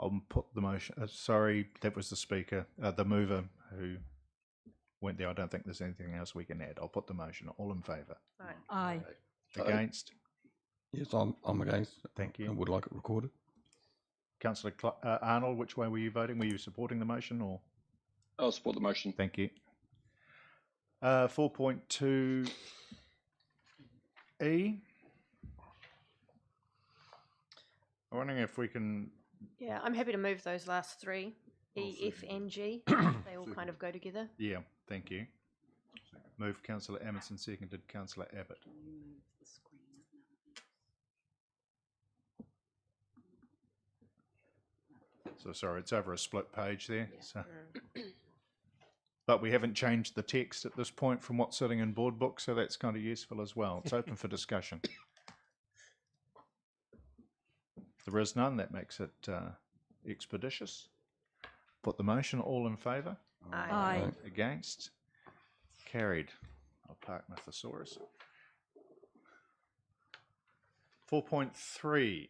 I'll put the motion, sorry, that was the speaker, the mover who went there. I don't think there's anything else we can add. I'll put the motion. All in favour? Aye. Against? Yes, I'm against. Thank you. I would like it recorded. Councillor Arnold, which way were you voting? Were you supporting the motion or? I'll support the motion. Thank you. 4.2E. I'm wondering if we can. Yeah, I'm happy to move those last three, E, F, and G. They all kind of go together. Yeah, thank you. Moved Councillor Emerson, seconded Councillor Abbott. So sorry, it's over a split page there. Yeah. So. But we haven't changed the text at this point from what's sitting in board book, so that's kind of useful as well. It's open for discussion. If there is none, that makes it expeditious. Put the motion. All in favour? Aye. Aye. Against? Carried. I'll park my thesaurus. 4.3.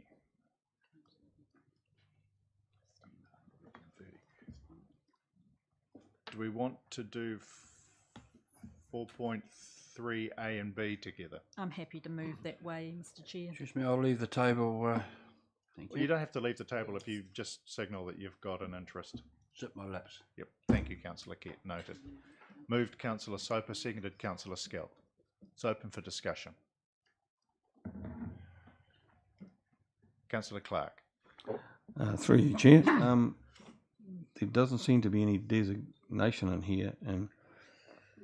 Do we want to do 4.3 A and B together? I'm happy to move that way, Mr. Chair. Excuse me, I'll leave the table. Thank you. You don't have to leave the table if you just signal that you've got an interest. Zip my lips. Yep. Thank you, Councillor Kett. Noted. Moved Councillor Soper, seconded Councillor Skell. It's open for discussion. Councillor Clark. Through you, Chair. There doesn't seem to be any designation in here in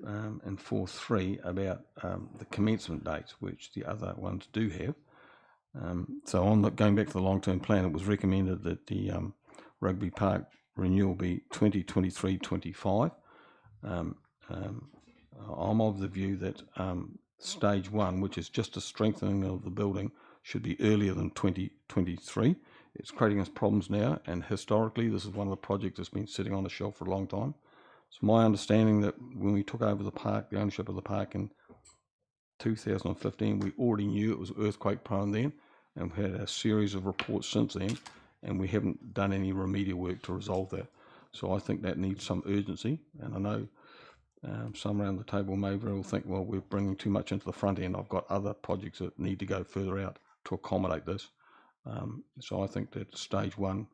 4.3 about the commencement dates, which the other ones do have. So going back to the long-term plan, it was recommended that the Rugby Park renewal be 2023-25. I'm of the view that stage 1, which is just a strengthening of the building, should be earlier than 2023. It's creating us problems now, and historically this is one of the projects that's been sitting on the shelf for a long time. It's my understanding that when we took over the park, the ownership of the park in 2015, we already knew it was earthquake prone then, and we've had a series of reports since then, and we haven't done any remedial work to resolve that. So I think that needs some urgency, and I know some around the table may very well think, well, we're bringing too much into the front end. I've got other projects that need to go further out to accommodate this. So I think that stage 1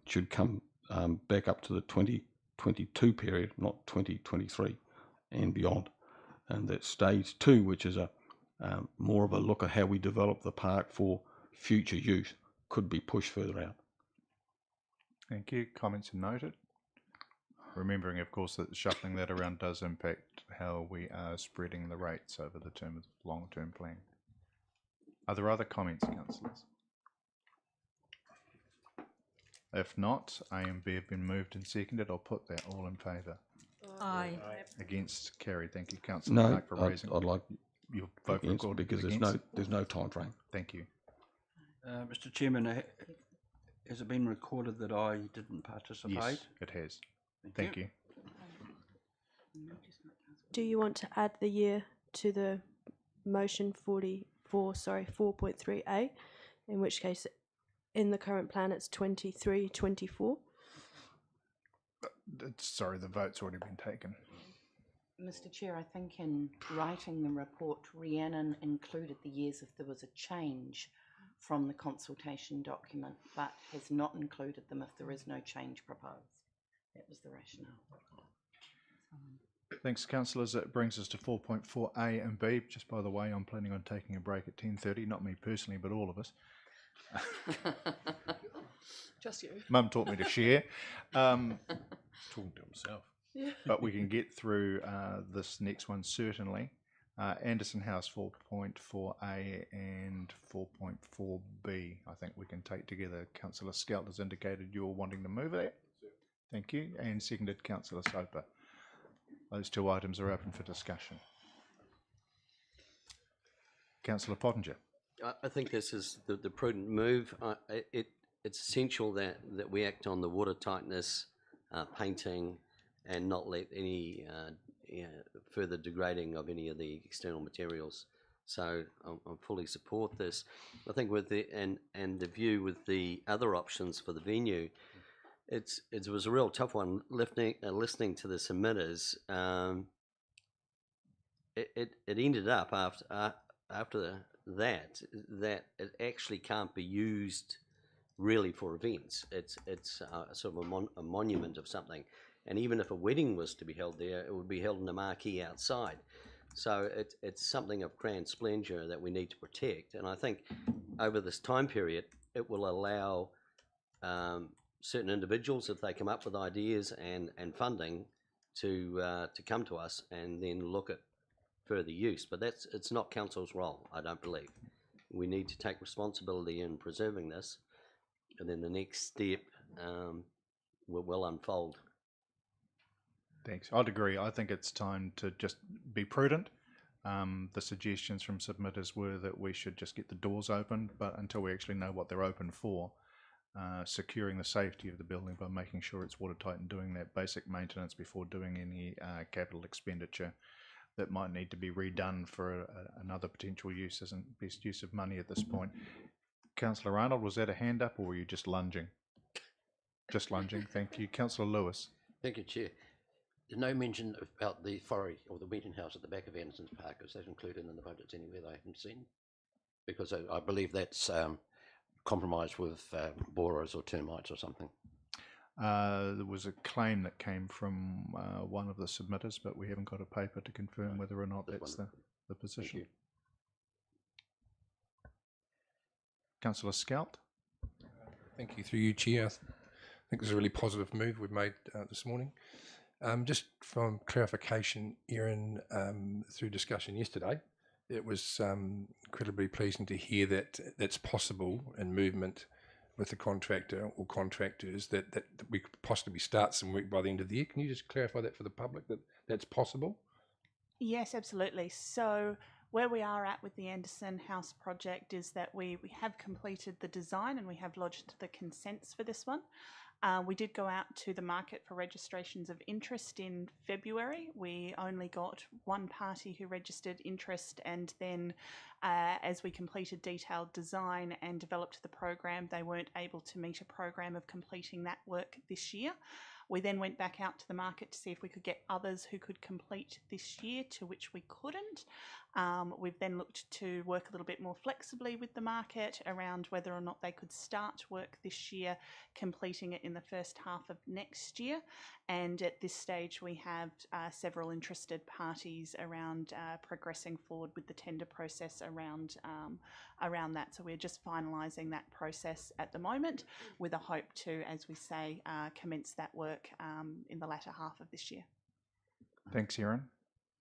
should come back up to the 2022 period, not 2023 and beyond. And that stage 2, which is a more of a look at how we develop the park for future use, could be pushed further out. Thank you. Comments are noted. Remembering, of course, that shuffling that around does impact how we are spreading the rates over the term of the long-term plan. Are there other comments, councillors? If not, A and B have been moved and seconded. I'll put that. All in favour? Aye. Against? Carried. Thank you, Councillor No, Clark, for raising. I'd like your vote against, recorded because there's no time frame. Thank you. Mr. Chairman, has it been recorded that I didn't participate? Yes, it has. Thank you. Do you want to add the year to the motion 4.3A, in which case in the current plan it's 23-24? Sorry, the vote's already been taken. Mr. Chair, I think in writing the report, Rhiannon included the years if there was a change from the consultation document, but has not included them if there is no change proposed. That was the rationale. Thanks, councillors. That brings us to 4.4A and B. Just by the way, I'm planning on taking a break at 10:30. Not me personally, but all of us. Just you. Mum taught me to share. Talking to himself. Yeah. But we can get through this next one certainly. Anderson House 4.4A and 4.4B. I think we can take together. Councillor Scout has indicated you're wanting to move it. Thank you. And seconded Councillor Soper. Those two items are open for discussion. Councillor Pottinger. I think this is the prudent move. It's essential that we act on the water tightness, painting, and not let any further degrading of any of the external materials. So I fully support this. I think with the and the view with the other options for the venue, it was a real tough one. Listening to the submitters, it ended up after that it actually can't be used really for events. It's sort of a monument of something. And even if a wedding was to be held there, it would be held in a marquee outside. So it's something of grand splendour that we need to protect. And I think over this time period, it will allow certain individuals, if they come up with ideas and funding, to come to us and then look at further use. But it's not council's role, I don't believe. We need to take responsibility in preserving this, and then the next step will unfold. Thanks. I'd agree. I think it's time to just be prudent. The suggestions from submitters were that we should just get the doors open, but until we actually know what they're open for, securing the safety of the building by making sure it's watertight and doing that basic maintenance before doing any capital expenditure that might need to be redone for another potential use isn't best use of money at this point. Councillor Arnold, was that a hand up or were you just lunging? Just lunging, thank you. Councillor Lewis. Thank you, Chair. There's no mention about the forry or the meeting house at the back of Anderson's Park. Is that included in the budgets anywhere that I haven't seen? Because I believe that's compromised with borers or termites or something. There was a claim that came from one of the submitters, but we haven't got a paper to confirm whether or not that's the position. Councillor Scout. Thank you. Through you, Chair. I think this is a really positive move we've made this morning. Just from clarification, Erin, through discussion yesterday, it was incredibly pleasing to hear that that's possible in movement with the contractor or contractors, that we could possibly start some work by the end of the year. Can you just clarify that for the public, that that's possible? Yes, absolutely. So where we are at with the Anderson House project is that we have completed the design and we have lodged the consents for this one. We did go out to the market for registrations of interest in February. We only got one party who registered interest, and then as we completed detailed design and developed the program, they weren't able to meet a program of completing that work this year. We then went back out to the market to see if we could get others who could complete this year, to which we couldn't. We've then looked to work a little bit more flexibly with the market around whether or not they could start work this year, completing it in the first half of next year. And at this stage, we have several interested parties around progressing forward with the tender process around that. So we're just finalising that process at the moment, with a hope to, as we say, commence that work in the latter half of this year. Thanks, Erin.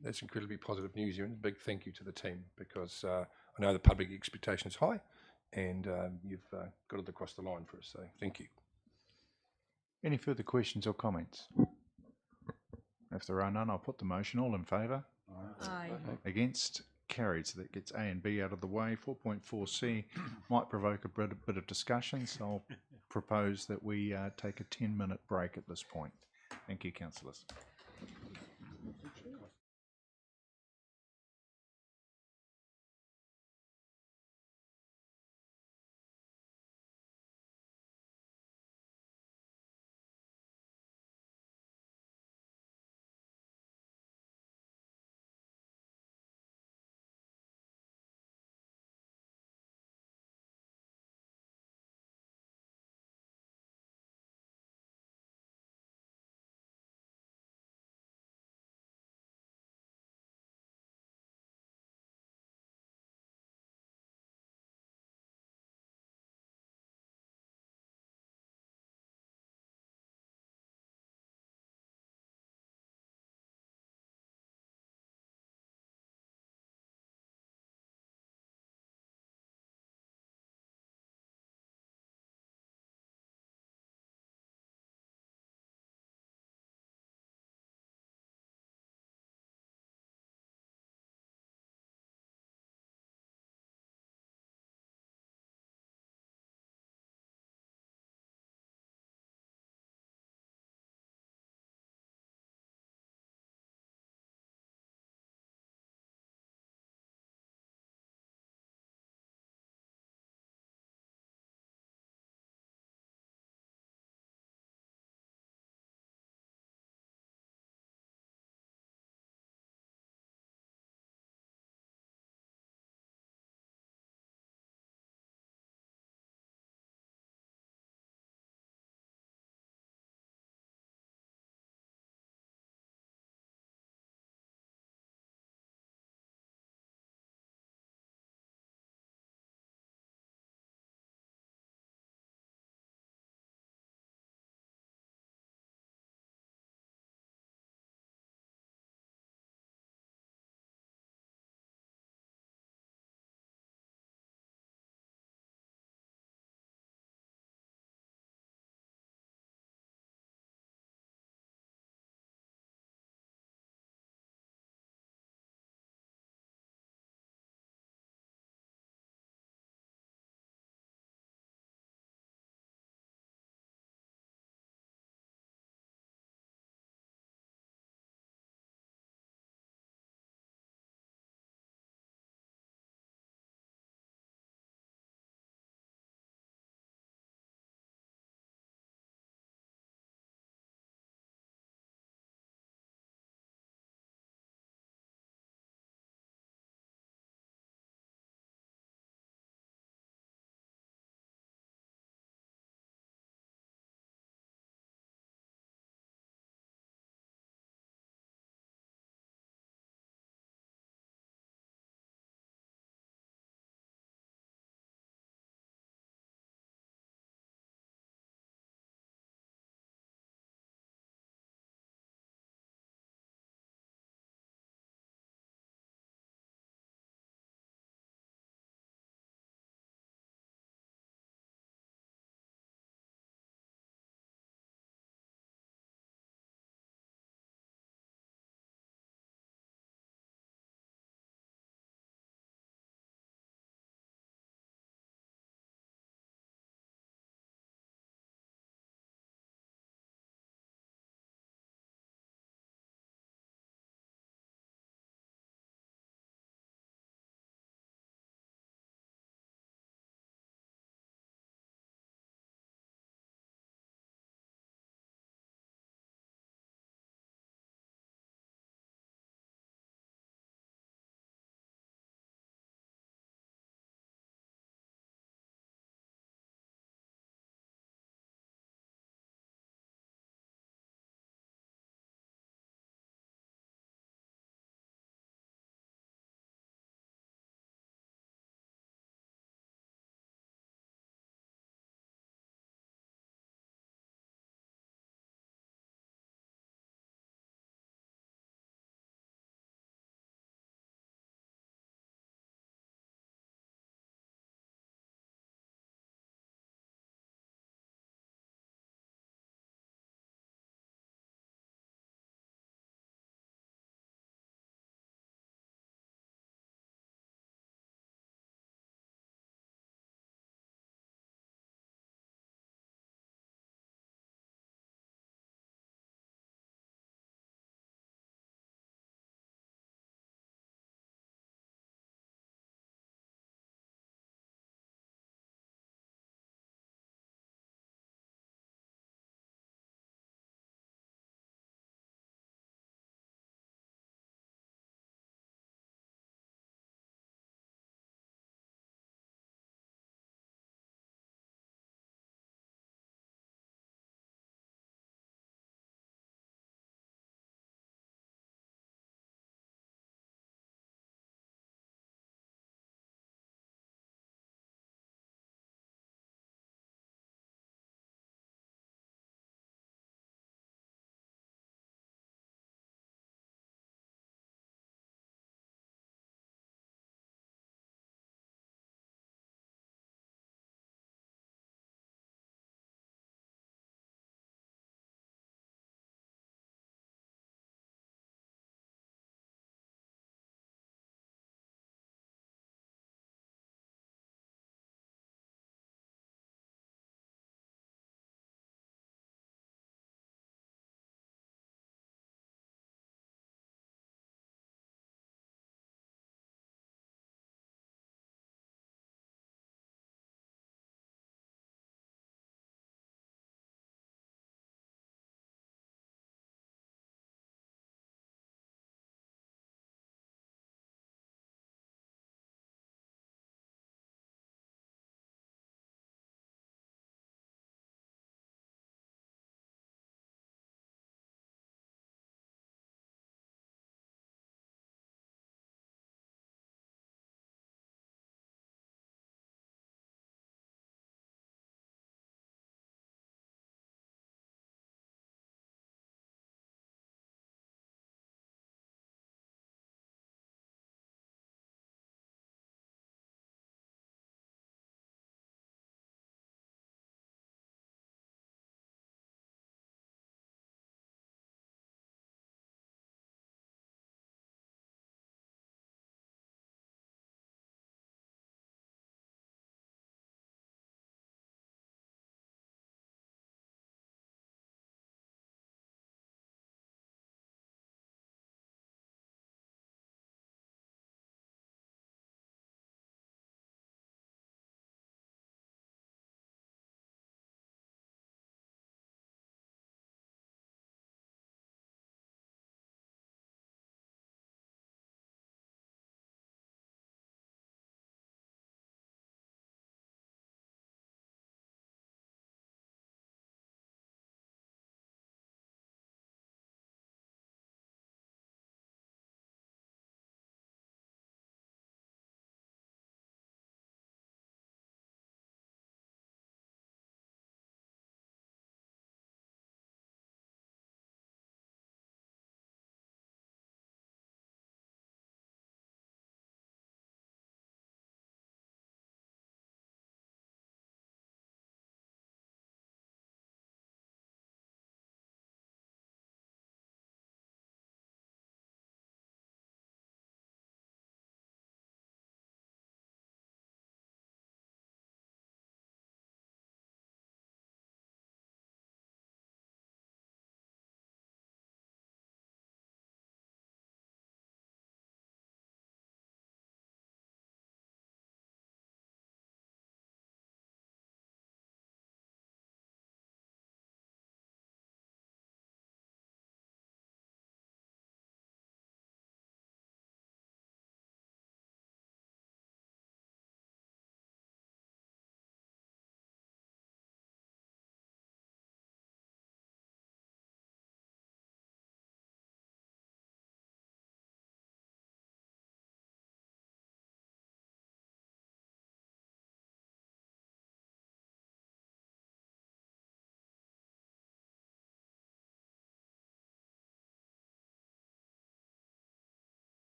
That's incredibly positive news, Erin. Big thank you to the team, because I know the public expectation is high, and you've got it across the line for us, so thank you. Any further questions or comments? If there are none, I'll put the motion. All in favour? Aye. Against? Carried. So that gets A and B out of the way. 4.4C might provoke a bit of discussion, so I'll propose that we take a 10-minute break at this point. Thank you, councillors.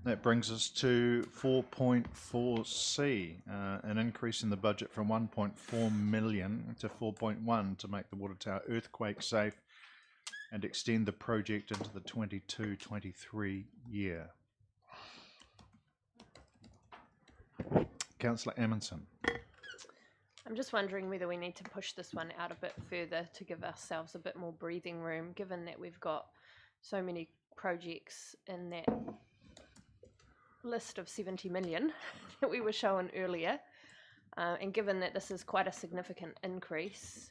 That brings us to 4.4C, an increase in the budget from 1.4 million to 4.1 to make the water tower earthquake safe and extend the project into the 22-23 year. Councillor Amundsen. I'm just wondering whether we need to push this one out a bit further to give ourselves a bit more breathing room, given that we've got so many projects in that list of 70 million that we were shown earlier, and given that this is quite a significant increase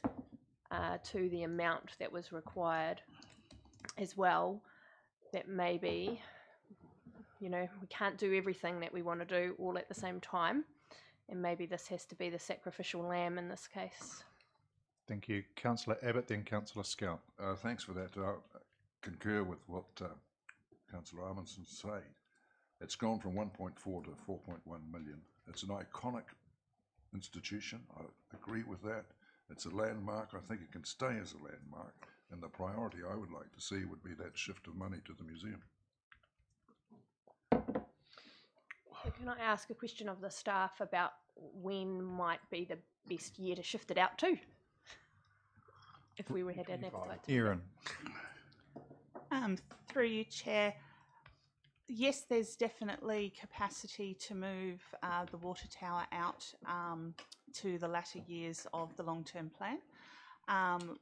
to the amount that was required as well, that maybe, you know, we can't do everything that we want to do all at the same time, and maybe this has to be the sacrificial lamb in this case. Thank you. Councillor Abbott, then Councillor Scout. Thanks for that. I concur with what Councillor Amundsen said. It's gone from 1.4 to 4.1 million. It's an iconic institution. I agree with that. It's a landmark. I think it can stay as a landmark. And the priority I would like to see would be that shift of money to the museum. Can I ask a question of the staff about when might be the best year to shift it out to? If we had an appetite. Erin. Through you, Chair. Yes, there's definitely capacity to move the water tower out to the latter years of the long-term plan.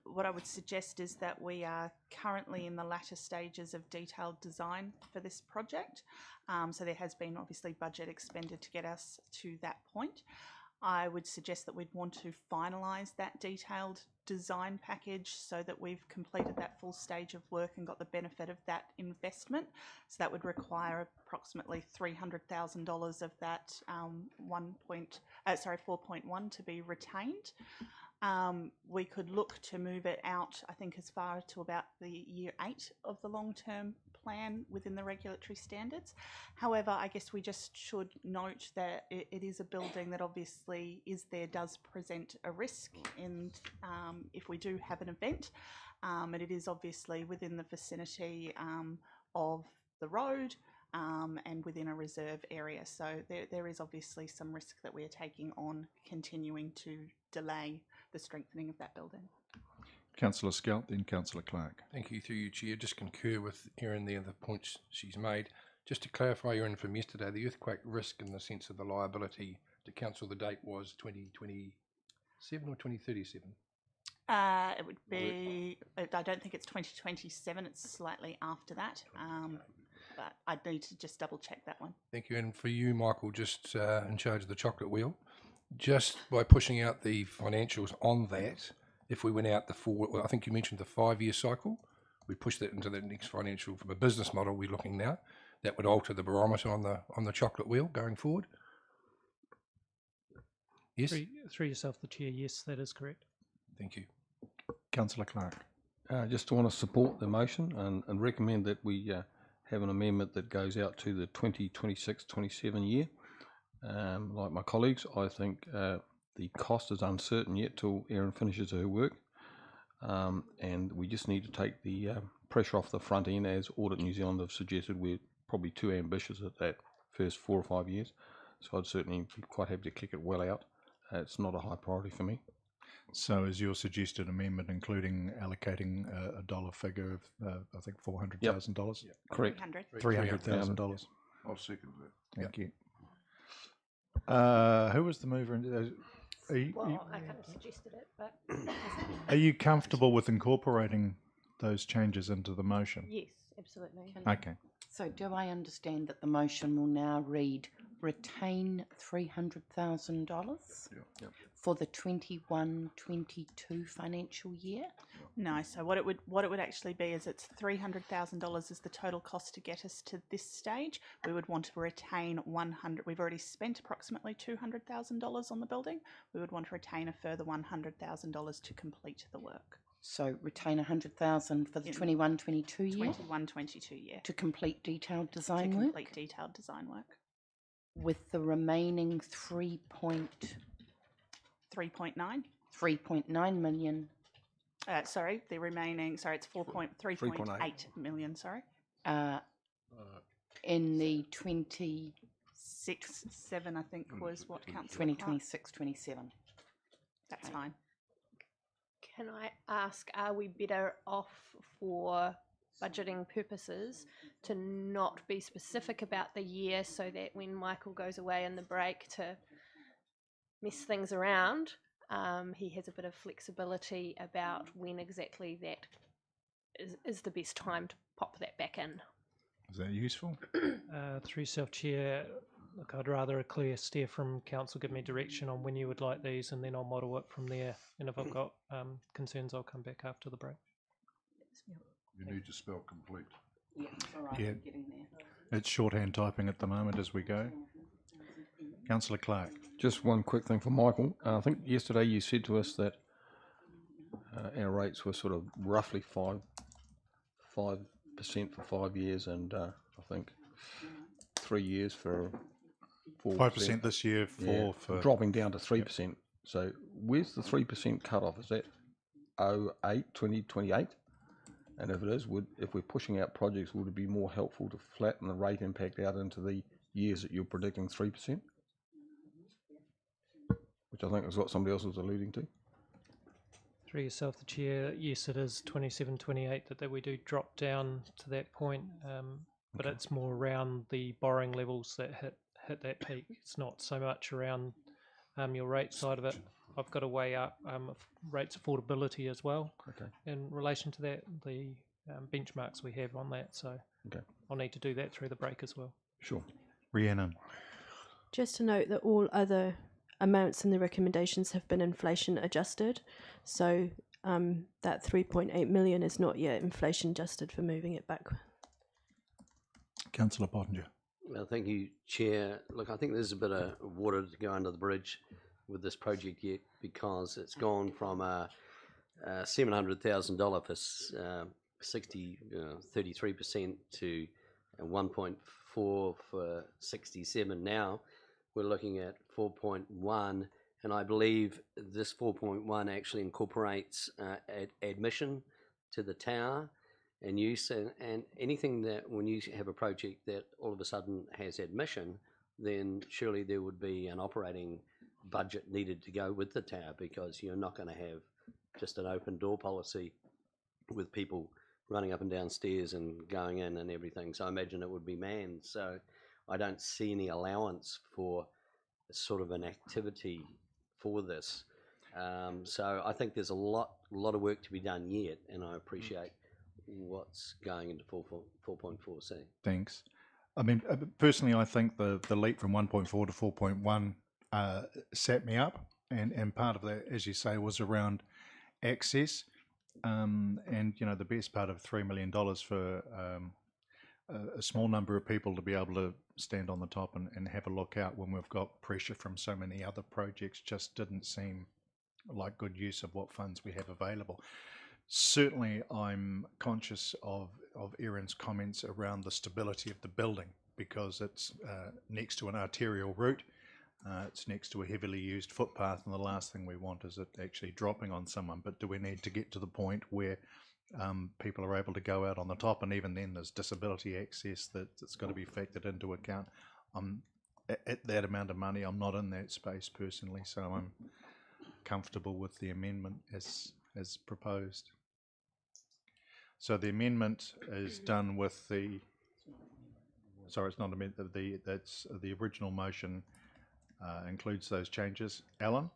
What I would suggest is that we are currently in the latter stages of detailed design for this project. So there has been obviously budget expended to get us to that point. I would suggest that we'd want to finalise that detailed design package so that we've completed that full stage of work and got the benefit of that investment. So that would require approximately $300,000 of that 4.1 to be retained. We could look to move it out, I think, as far to about the year 8 of the long-term plan within the regulatory standards. However, I guess we just should note that it is a building that obviously does present a risk, and if we do have an event, and it is obviously within the vicinity of the road and within a reserve area. So there is obviously some risk that we are taking on continuing to delay the strengthening of that building. Councillor Scout, then Councillor Clark. Thank you, through you, Chair. Just concur with Erin there, the points she's made. Just to clarify, Erin, from yesterday, the earthquake risk in the sense of the liability to council, the date was 2027 or 2037? It would be, I don't think it's 2027, it's slightly after that, but I'd need to just double check that one. Thank you. And for you, Michael, just in charge of the chocolate wheel, just by pushing out the financials on that, if we went out I think you mentioned the 5-year cycle, we push that into the next financial, from a business model we're looking now, that would alter the barometer on the chocolate wheel going forward. Yes? Through yourself, the Chair, yes, that is correct. Thank you. Councillor Clark. Just want to support the motion and recommend that we have an amendment that goes out to the 2026-27 year. Like my colleagues, I think the cost is uncertain yet till Erin finishes her work, and we just need to take the pressure off the front end, as Audit New Zealand have suggested. We're probably too ambitious at that first 4 or 5 years, so I'd certainly be quite happy to kick it well out. It's not a high priority for me. So is your suggested amendment including allocating a dollar figure of, I think, $400,000? Yep. Correct. $300,000. I'll second that. Thank you. Who was the mover? Well, I kind of suggested it, but... Are you comfortable with incorporating those changes into the motion? Yes, absolutely. Okay. So do I understand that the motion will now read retain $300,000 for the 21-22 financial year? No, so what it would actually be is it's $300,000 is the total cost to get us to this stage. We would want to retain 100. We've already spent approximately $200,000 on the building. We would want to retain a further $100,000 to complete the work. So retain 100,000 for the 21-22 year? 21-22 year. To complete detailed design work? To complete detailed design work. With the remaining 3.9 million. Sorry, the remaining. Sorry, it's 3.8 million. Sorry. in the 20, 6-7, I think, was what council. 2026-27. That's fine. Can I ask, are we better off for budgeting purposes to not be specific about the year so that when Michael goes away in the break to mess things around, he has a bit of flexibility about when exactly that is the best time to pop that back in? Is that useful? Through yourself, Chair, look, I'd rather a clear steer from council give me direction on when you would like these, and then I'll model it from there. And if I've got concerns, I'll come back after the break. You need to spell complete. Yeah, all right, Yeah. I'm getting there. It's shorthand typing at the moment as we go. Councillor Clark. Just one quick thing for Michael. I think yesterday you said to us that our rates were sort of roughly 5% for 5 years, and I think 3 years for 4%. 5% this year, for dropping down to 3%. So where's the 3% cutoff? Is that 2028? And if it is, if we're pushing out projects, would it be more helpful to flatten the rate impact out into the years that you're predicting 3%? Which I think is what somebody else was alluding to. Through yourself, the Chair, yes, it is 27, 28 that we do drop down to that point, but it's more around the borrowing levels that hit that peak. It's not so much around your rate side of it. I've got to weigh up rates affordability as well. Okay. In relation to that, the benchmarks we have on that, so I'll need to do that through the break as well. Sure. Rhiannon. Just to note that all other amounts in the recommendations have been inflation adjusted, so that 3.8 million is not yet inflation adjusted for moving it back. Councillor Pottinger. Well, thank you, Chair. Look, I think there's a bit of water to go under the bridge with this project yet, because it's gone from a $700,000 for 33% to 1.4 for 67. Now we're looking at 4.1, and I believe this 4.1 actually incorporates admission to the tower and use, and anything that when you have a project that all of a sudden has admission, then surely there would be an operating budget needed to go with the tower, because you're not going to have just an open door policy with people running up and down stairs and going in and everything. So I imagine it would be manned. So I don't see any allowance for sort of an activity for this. So I think there's a lot of work to be done yet, and I appreciate what's going into 4.4C. Thanks. I mean, personally, I think the leap from 1.4 to 4.1 set me up, and part of that, as you say, was around access, and the best part of $3 million for a small number of people to be able to stand on the top and have a look out when we've got pressure from so many other projects just didn't seem like good use of what funds we have available. Certainly, I'm conscious of Erin's comments around the stability of the building, because it's next to an arterial route. It's next to a heavily used footpath, and the last thing we want is it actually dropping on someone. But do we need to get to the point where people are able to go out on the top, and even then there's disability access that's got to be factored into account? At that amount of money, I'm not in that space personally, so I'm comfortable with the amendment as proposed. So the amendment is done with the, sorry, it's not amendment, that's the original motion includes those changes. Alan?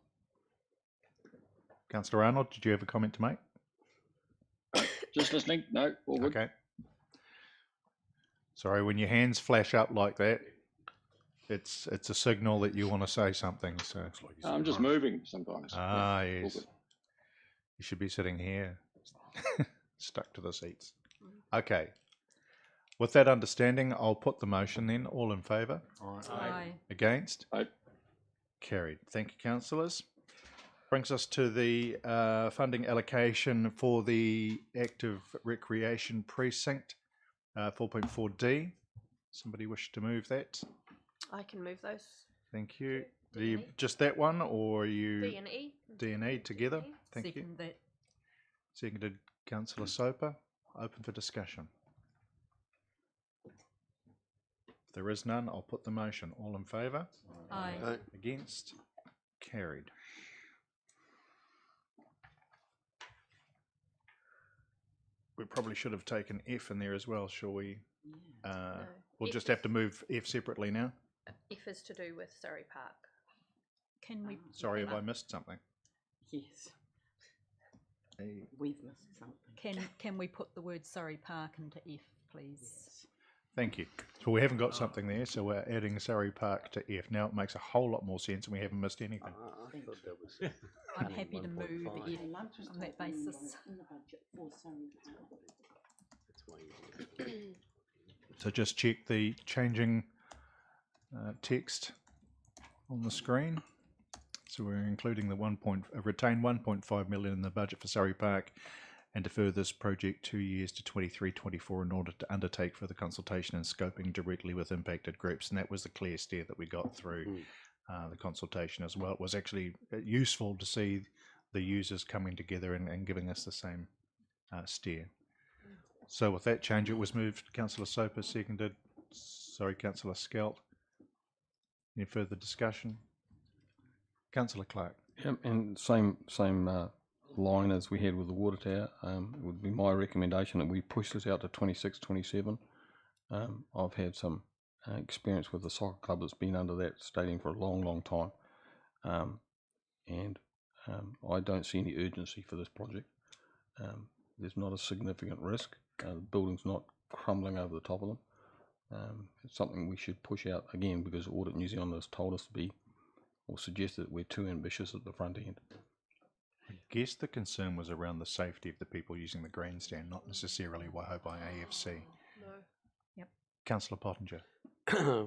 Councillor Arnold, did you have a comment to make? Just listening. No, all good. Okay. Sorry, when your hands flash up like that, it's a signal that you want to say something. So I'm just moving sometimes. Ah, Yeah, yes. You should be sitting here, stuck to the seats. Okay. With that understanding, I'll put the motion then. All in favour? Aye. Against? Aye. Carried. Thank you, councillors. Brings us to the funding allocation for the active recreation precinct, 4.4D. Somebody wish to move that? I can move those. Thank you. Are you just that one, or are you D and E? D and E together? Thank you. Second that. Seconded, Councillor Soper. Open for discussion. there is none, I'll put the motion. All in favour? Aye. Against? Carried. We probably should have taken F in there as well, shall we? We'll F just have to move F separately now. F is to do with Surrey Park. Can we? Sorry if I missed something. Yes. We've missed something. Can we put the word Surrey Park into F, please? Thank you. So we haven't got something there, so we're adding Surrey Park to F. Now it makes a whole lot more sense and we haven't missed anything. I thought that was. I'm happy to move F on that basis. So just check the changing text on the screen. So we're including the retain 1.5 million in the budget for Surrey Park and defer this project 2 years to 23-24 in order to undertake further consultation and scoping directly with impacted groups. And that was the clear steer that we got through the consultation as well. It was actually useful to see the users coming together and giving us the same steer. So with that change, it was moved. Councillor Soper seconded. Sorry, Councillor Skelt. Any further discussion? Councillor Clark. Yep, and same line as we had with the water tower. It would be my recommendation that we push this out to 26, 27. I've had some experience with the soccer club that's been under that stadium for a long, long time. And I don't see any urgency for this project. There's not a significant risk. The building's not crumbling over the top of them. It's something we should push out again because Audit New Zealand has told us to be, or suggested that we're too ambitious at the front end. I guess the concern was around the safety of the people using the grandstand, not necessarily Waihopai AFC. No. Yep. Councillor Pottinger.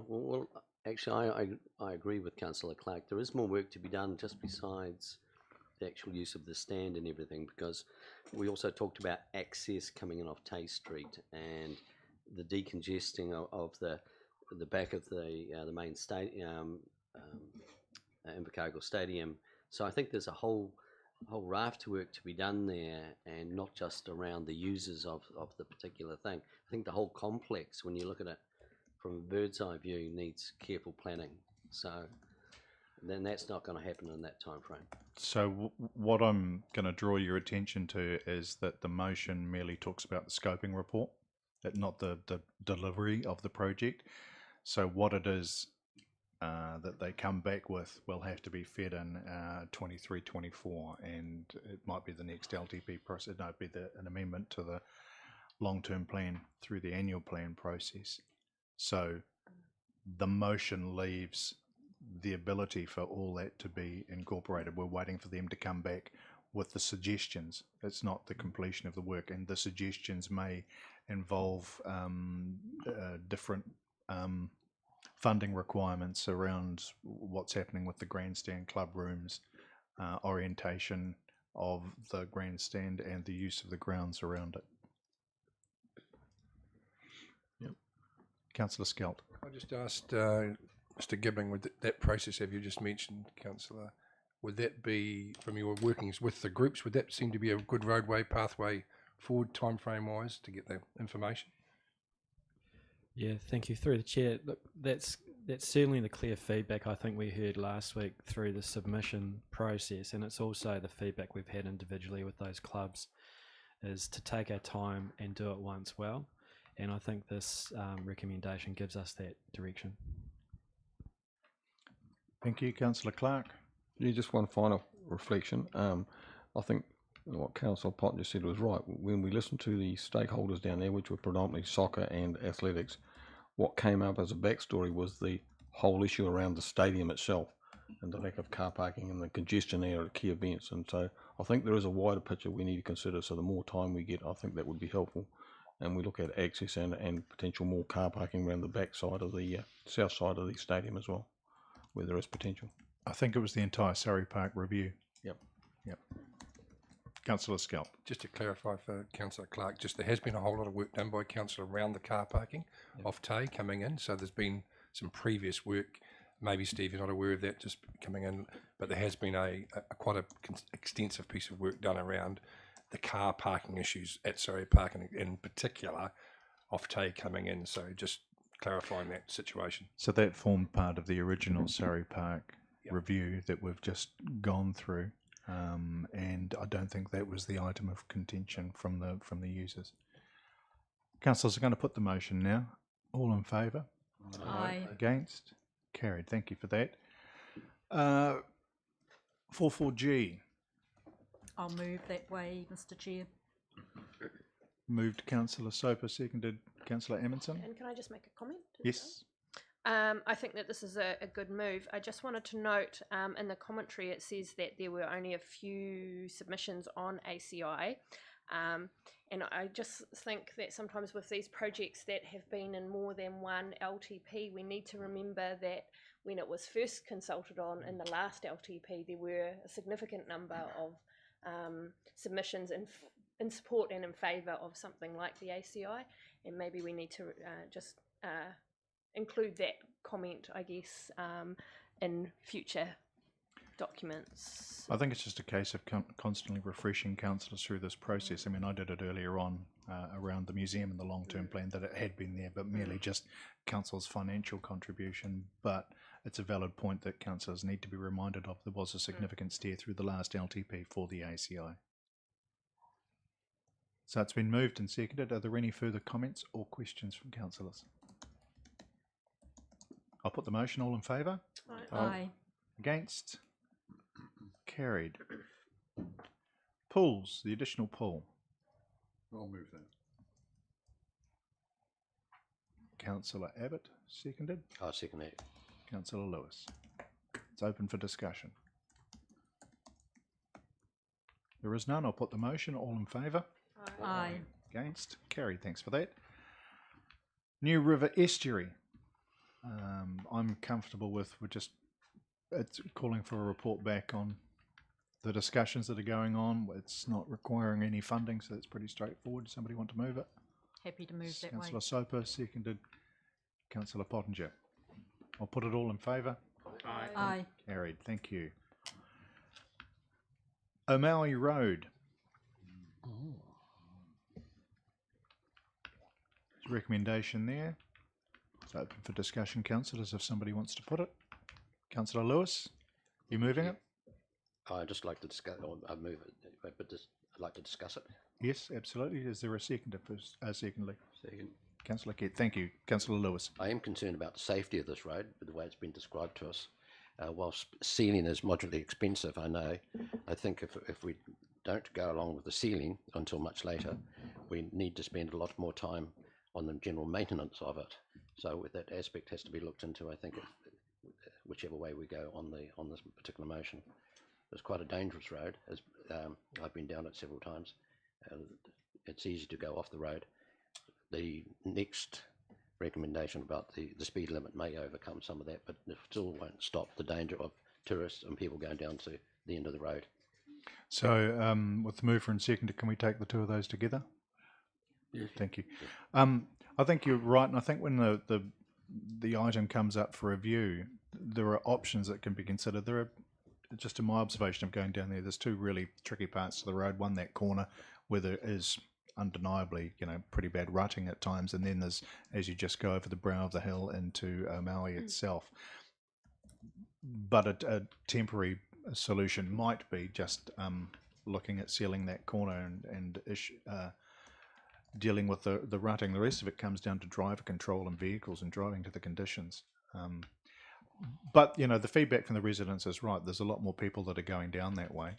Well, actually, I agree with Councillor Clark. There is more work to be done just besides the actual use of the stand and everything, because we also talked about access coming in off Tay Street and the decongesting of the back of the main stadium, Invercargill Stadium. So I think there's a whole raft of work to be done there, and not just around the users of the particular thing. I think the whole complex, when you look at it from a bird's eye view, needs careful planning. So then that's not going to happen in that time frame. So what I'm going to draw your attention to is that the motion merely talks about the scoping report, not the delivery of the project. So what it is that they come back with will have to be fed in 23-24, and it might be the next LTP process. No, it'd be an amendment to the long-term plan through the annual plan process. So the motion leaves the ability for all that to be incorporated. We're waiting for them to come back with the suggestions. It's not the completion of the work, and the suggestions may involve different funding requirements around what's happening with the grandstand, club rooms, orientation of the grandstand and the use of the grounds around it. Yep. Councillor Skelt. I just asked Mr. Gibbling, would that process have you just mentioned, Councillor, would that be, from your workings with the groups, would that seem to be a good roadway, pathway forward time frame wise to get the information? Yeah, thank you. Through the chair, look, that's certainly the clear feedback I think we heard last week through the submission process, and it's also the feedback we've had individually with those clubs, is to take our time and do it once well, and I think this recommendation gives us that direction. Thank you, Councillor Clark. Yeah, just one final reflection. I think what Councillor Pottinger said was right. When we listened to the stakeholders down there, which were predominantly soccer and athletics, what came up as a backstory was the whole issue around the stadium itself and the lack of car parking and the congestion there at key events. And so I think there is a wider picture we need to consider. So the more time we get, I think that would be helpful. And we look at access and potential more car parking around the back side of the south side of the stadium as well, where there is potential. I think it was the entire Surrey Park review. Yep. Councillor Skelt. Just to clarify for Councillor Clark, there has been a whole lot of work done by Council around the car parking off Tay coming in. So there's been some previous work. Maybe Steve, you're not aware of that, just coming in, but there has been a quite extensive piece of work done around the car parking issues at Surrey Park, and in particular off Tay coming in. So just clarifying that situation. So that formed part of the original Surrey Park review that we've just gone through, and I don't think that was the item of contention from the users. Councillors are going to put the motion now. All in favour? Aye. Against? Carried. Thank you for that. 44G. I'll move that way, Mr. Chair. Moved Councillor Soper, seconded Councillor Amundsen. And can I just make a comment? Yes. I think that this is a good move. I just wanted to note in the commentary it says that there were only a few submissions on ACI. And I just think that sometimes with these projects that have been in more than one LTP, we need to remember that when it was first consulted on in the last LTP, there were a significant number of submissions in support and in favour of something like the ACI, and maybe we need to just include that comment, I guess, in future documents. I think it's just a case of constantly refreshing councillors through this process. I mean, I did it earlier on around the museum and the long-term plan that it had been there, but merely just council's financial contribution. But it's a valid point that councillors need to be reminded of. There was a significant steer through the last LTP for the ACI. So it's been moved and seconded. Are there any further comments or questions from councillors? I'll put the motion. All in favour? Aye. Against? Carried. Pools, the additional pool. I'll move that. Councillor Abbott, seconded. I'll second that. Councillor Lewis. It's open for discussion. There is none. I'll put the motion. All in favour? Aye. Against? Carried. Thanks for that. New River Estuary. I'm comfortable with, it's calling for a report back on the discussions that are going on. It's not requiring any funding, so it's pretty straightforward. Does somebody want to move it? Happy to move that way. Councillor Soper, seconded. Councillor Pottinger. I'll put it all in favour. Aye. Aye. Carried. Thank you. O'Malley Road. There's a recommendation there. It's open for discussion, councillors, if somebody wants to put it. Councillor Lewis, you moving it? I'd just like to discuss, or I move it, but I'd like to discuss it. Yes, absolutely. Is there a seconder first? Secondly. Second. Councillor Kidd, thank you. Councillor Lewis. I am concerned about the safety of this road, with the way it's been described to us. Whilst sealing is moderately expensive, I know, I think if we don't go along with the sealing until much later, we need to spend a lot more time on the general maintenance of it. So that aspect has to be looked into, I think, whichever way we go on this particular motion. It's quite a dangerous road, as I've been down it several times. It's easy to go off the road. The next recommendation about the speed limit may overcome some of that, but it still won't stop the danger of tourists and people going down to the end of the road. So with the mover and seconder, can we take the two of those together? Yes. Thank you. I think you're right, and I think when the item comes up for review, there are options that can be considered. There are, just in my observation of going down there, there's two really tricky parts to the road. One, that corner where there is undeniably, pretty bad rutting at times, and then there's, as you just go over the brow of the hill into Maui itself. But a temporary solution might be just looking at sealing that corner and dealing with the rutting. The rest of it comes down to driver control and vehicles and driving to the conditions. But the feedback from the residents is right. There's a lot more people that are going down that way,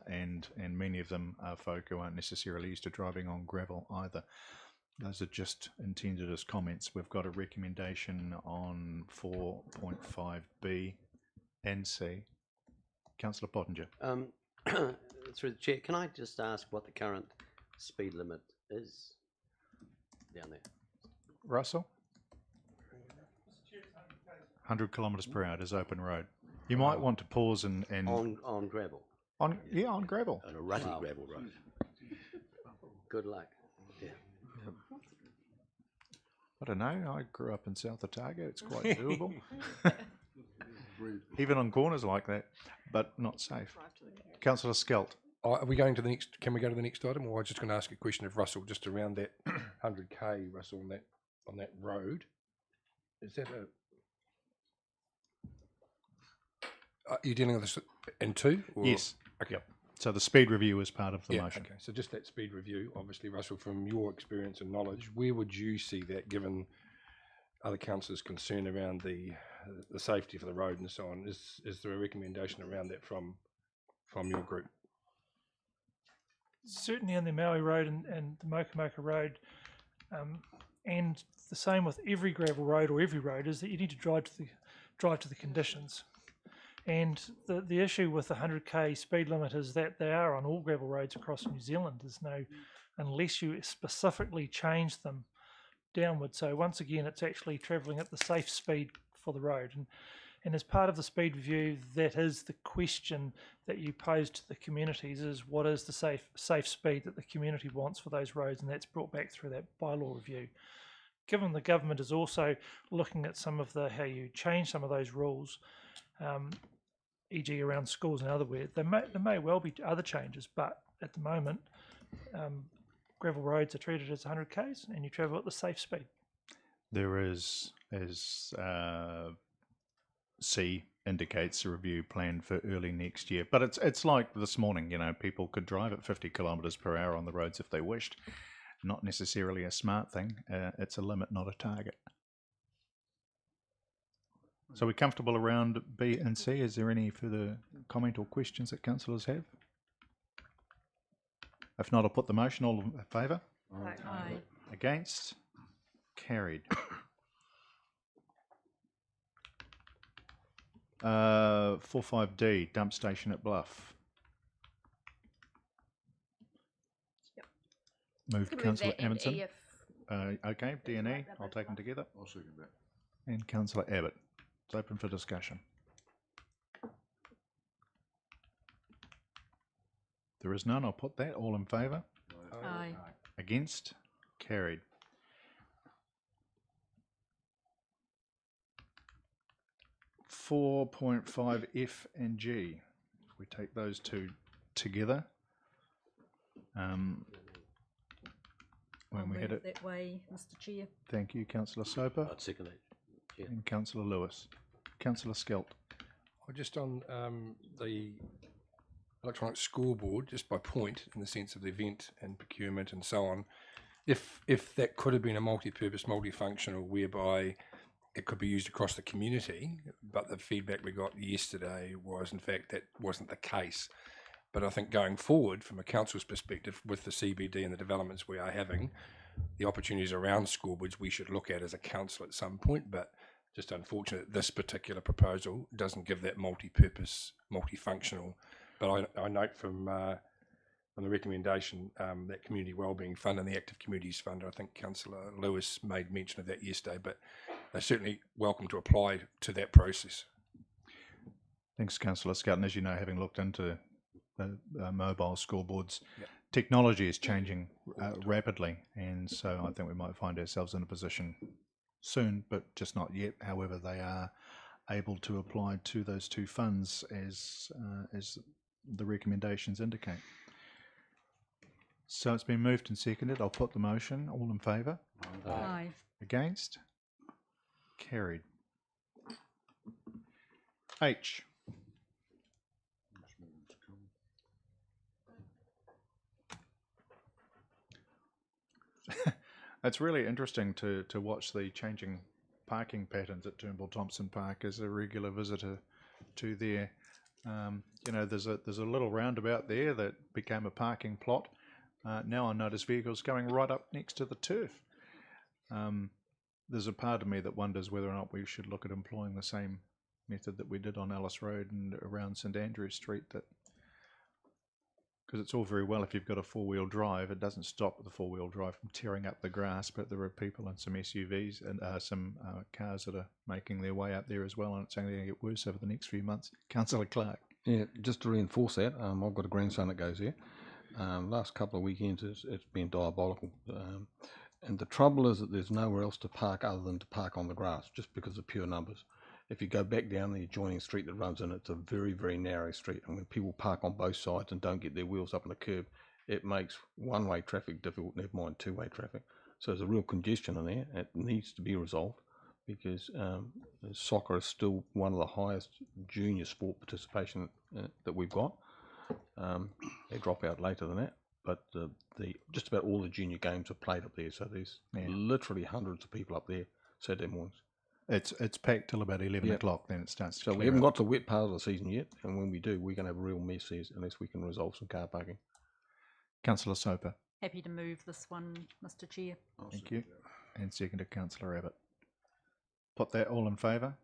and many of them are folk who aren't necessarily used to driving on gravel either. Those are just intended as comments. We've got a recommendation on 4.5B and C. Councillor Pottinger. Through the chair, can I just ask what the current speed limit is down there? Russell? 100 kilometres per hour is open road. You might want to pause and on gravel. On gravel. On a rutty gravel road. Good luck. Yeah. I don't know. I grew up in South Otago. It's quite doable. Even on corners like that, but not safe. Councillor Skelt. Are we going to the next? Can we go to the next item, or I was just going to ask a question of Russell just around that 100k, Russell, and that on that road. Is that you're dealing with this in two? Or? Yes. Okay. Yep. So the speed review is part of the motion. Okay. So just that speed review, obviously, Russell, from your experience and knowledge, where would you see that, given other councillors' concern around the safety for the road and so on? Is there a recommendation around that from your group? Certainly in the Maui Road and the Mokomoka Road, and the same with every gravel road or every road, is that you need to drive to the conditions. And the issue with the 100k speed limit is that they are on all gravel roads across New Zealand. There's no, unless you specifically change them downward. So once again, it's actually travelling at the safe speed for the road. And as part of the speed review, that is the question that you pose to the communities: is what is the safe speed that the community wants for those roads, and that's brought back through that bylaw review. Given the government is also looking at some of how you change some of those rules, e.g. around schools and otherwhere, there may well be other changes, but at the moment, gravel roads are treated as 100k's and you travel at the safe speed. There is, as C indicates, a review planned for early next year. But it's like this morning, people could drive at 50 kilometres per hour on the roads if they wished. Not necessarily a smart thing. It's a limit, not a target. So we're comfortable around B and C. Is there any further comment or questions that councillors have? If not, I'll put the motion. All in favour? Aye. Against? Carried. 45D, dump station at Bluff. Yep. Moved Councillor Amundsen. EF. Okay, D and E. I'll take them together. I'll second that. And Councillor Abbott. It's open for discussion. There is none. I'll put that. All in favour? Aye. Against? Carried. .5 F and G. If we take those two together, when I'll we move had it. that way, Mr. Chair. Thank you, Councillor Soper. I'd second that. Yeah. And Councillor Lewis. Councillor Skelt. Just on the electronic scoreboard, just by point, in the sense of the event and procurement and so on, if that could have been a multi-purpose, multifunctional, whereby it could be used across the community, but the feedback we got yesterday was, in fact, that wasn't the case. But I think going forward, from a council's perspective, with the CBD and the developments we are having, the opportunities around scoreboards we should look at as a council at some point, but just unfortunate this particular proposal doesn't give that multi-purpose, multifunctional. But I note from the recommendation, that Community Wellbeing Fund and the Active Communities Fund, I think Councillor Lewis made mention of that yesterday, but they're certainly welcome to apply to that process. Thanks, Councillor Skelt. And as you know, having looked into the mobile scoreboards, Yep. technology is changing rapidly, and so I think we might find ourselves in a position soon, but just not yet. However, they are able to apply to those two funds as the recommendations indicate. So it's been moved and seconded. I'll put the motion. All in favour? Aye. Against? Carried. H. It's really interesting to watch the changing parking patterns at Turnbull Thompson Park as a regular visitor to there. There's a little roundabout there that became a parking plot. Now I notice vehicles going right up next to the turf. There's a part of me that wonders whether or not we should look at employing the same method that we did on Alice Road and around St Andrew Street, because it's all very well if you've got a four-wheel drive, it doesn't stop the four-wheel drive from tearing up the grass, but there are people and some SUVs and some cars that are making their way up there as well, and it's only going to get worse over the next few months. Councillor Clark. Yeah, just to reinforce that, I've got a grandson that goes there. Last couple of weekends it's been diabolical. And the trouble is that there's nowhere else to park other than to park on the grass, just because of pure numbers. If you go back down the adjoining street that runs in, it's a very, very narrow street. And when people park on both sides and don't get their wheels up on the curb, it makes one-way traffic difficult, never mind two-way traffic. So there's a real congestion in there. It needs to be resolved because soccer is still one of the highest junior sport participation that we've got. They drop out later than that, but just about all the junior games are played up there. So there's literally hundreds of people up there Saturday mornings. It's packed till about 11 Yep. o'clock, then it starts to So we clear haven't up. got to the wet part of the season yet, and when we do, we're going to have a real mess there unless we can resolve some car parking. Councillor Soper. Happy to move this one, Mr Chair. Thank you. And seconded Councillor Abbott. Put that all in favour?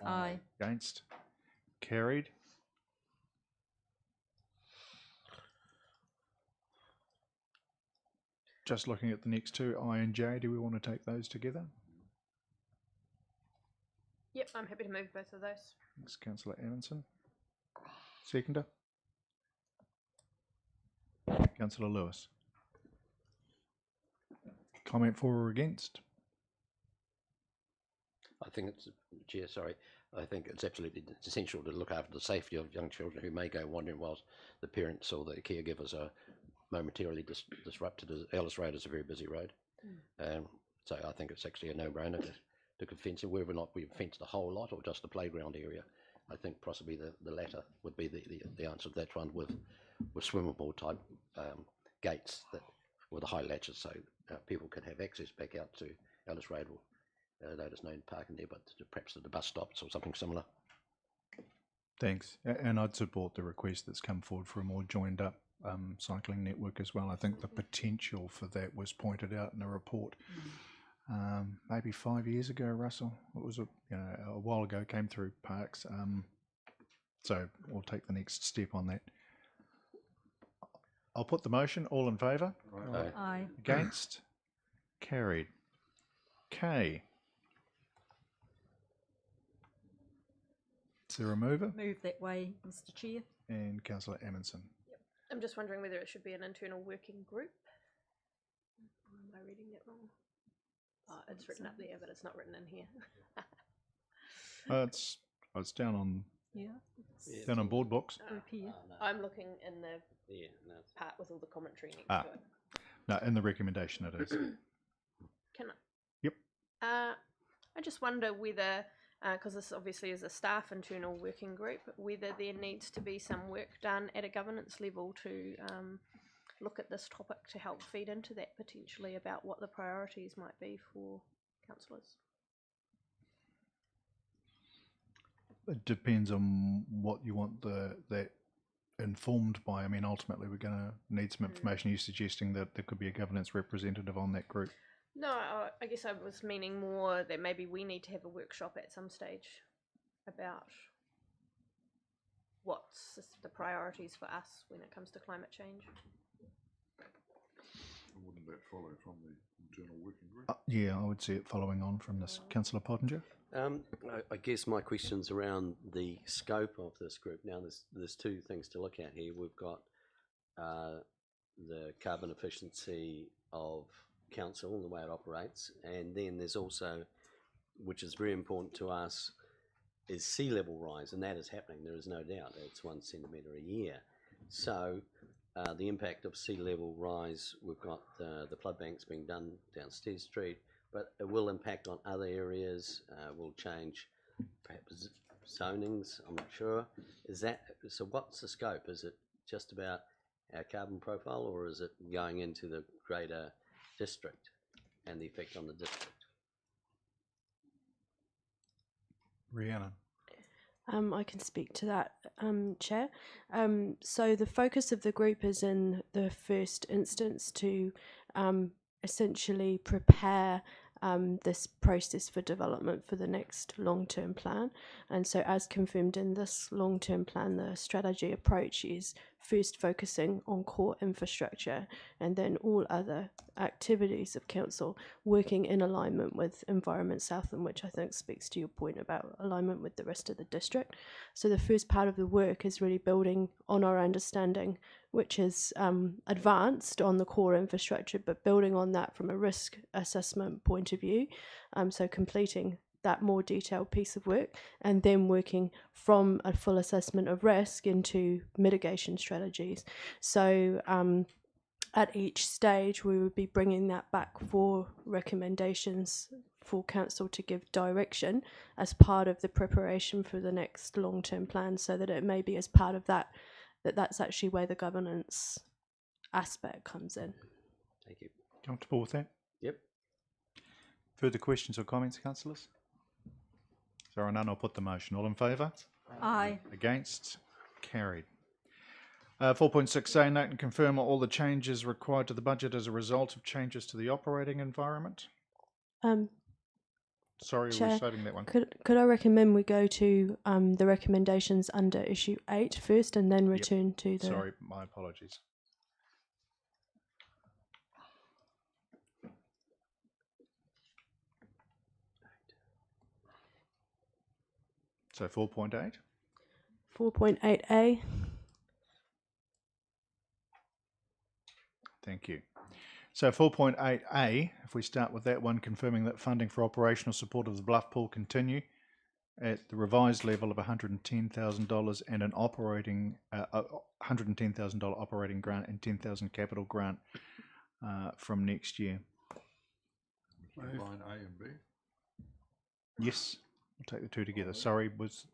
Aye. Against? Carried. Just looking at the next two, I and J, do we want to take those together? Yep, I'm happy to move both of those. Thanks, Councillor Amundsen. Seconder? Councillor Lewis. Comment for or against? I think it's, Chair, sorry, I think it's absolutely essential to look after the safety of young children who may go wandering whilst the parents or the caregivers are momentarily disrupted. Ellis Road is a very busy road. So I think it's actually a no-brainer to fence it, whether or not we fence the whole lot or just the playground area. I think possibly the latter would be the answer to that one, with swimmable type gates that with the high latches, so people can have access back out to Ellis Road. Or there's no parking there, but perhaps at the bus stops or something similar. Thanks. And I'd support the request that's come forward for a more joined up cycling network as well. I think the potential for that was pointed out in a report maybe 5 years ago, Russell. It was a while ago, came through Parks. So we'll take the next step on that. I'll put the motion. All in favour? Aye. Aye. Against? Carried. K. Is there a mover? Move that way, Mr Chair. And Councillor Amundsen. I'm just wondering whether it should be an internal working group. Or am I reading that wrong? Oh, it's written up there, but it's not written in here. It's down on Yeah. down on board books. Group here. I'm looking in the part with all the commentary next Ah. to it. No, in the recommendation it is. Can I? Yep. I just wonder whether, because this obviously is a staff internal working group, whether there needs to be some work done at a governance level to look at this topic to help feed into that potentially about what the priorities might be for councillors. It depends on what you want that informed by. I mean, ultimately we're going to need some information. You're suggesting that there could be a governance representative on that group? No, I guess I was meaning more that maybe we need to have a workshop at some stage about what's the priorities for us when it comes to climate change. Wouldn't that follow from the internal working group? Yeah, I would see it following on from this. Councillor Pottinger? I guess my question's around the scope of this group. Now, there's two things to look at here. We've got the carbon efficiency of council and the way it operates, and then there's also, which is very important to us, is sea level rise, and that is happening. There is no doubt. It's 1 centimetre a year. So the impact of sea level rise, we've got the flood banks being done down Stead Street, but it will impact on other areas, will change perhaps zonings, I'm not sure. So what's the scope? Is it just about our carbon profile, or is it going into the greater district and the effect on the district? Rhiannon. I can speak to that, Chair. So the focus of the group is in the first instance to essentially prepare this process for development for the next long-term plan. And so as confirmed in this long-term plan, the strategy approach is first focusing on core infrastructure and then all other activities of council working in alignment with Environment Southland, which I think speaks to your point about alignment with the rest of the district. So the first part of the work is really building on our understanding, which is advanced on the core infrastructure, but building on that from a risk assessment point of view. So completing that more detailed piece of work and then working from a full assessment of risk into mitigation strategies. So at each stage we would be bringing that back for recommendations for council to give direction as part of the preparation for the next long-term plan, so that it may be as part of that, that's actually where the governance aspect comes in. Thank you. Comfortable with that? Yep. Further questions or comments, councillors? If there are none, I'll put the motion. All in favour? Aye. Against? Carried. 4.6a, note and confirm all the changes required to the budget as a result of changes to the operating environment. Sorry, Chair, we're starting that one. Could I recommend we go to the recommendations under issue 8 first, and then return to the... Sorry, my apologies. So 4.8? 4.8a. Thank you. So 4.8a, if we start with that one, confirming that funding for operational support of the Bluff Pool continue at the revised level of $110,000 and an operating $110,000 operating grant and $10,000 capital grant from next year. Line A and B. Yes, we'll take the two together. Sorry, was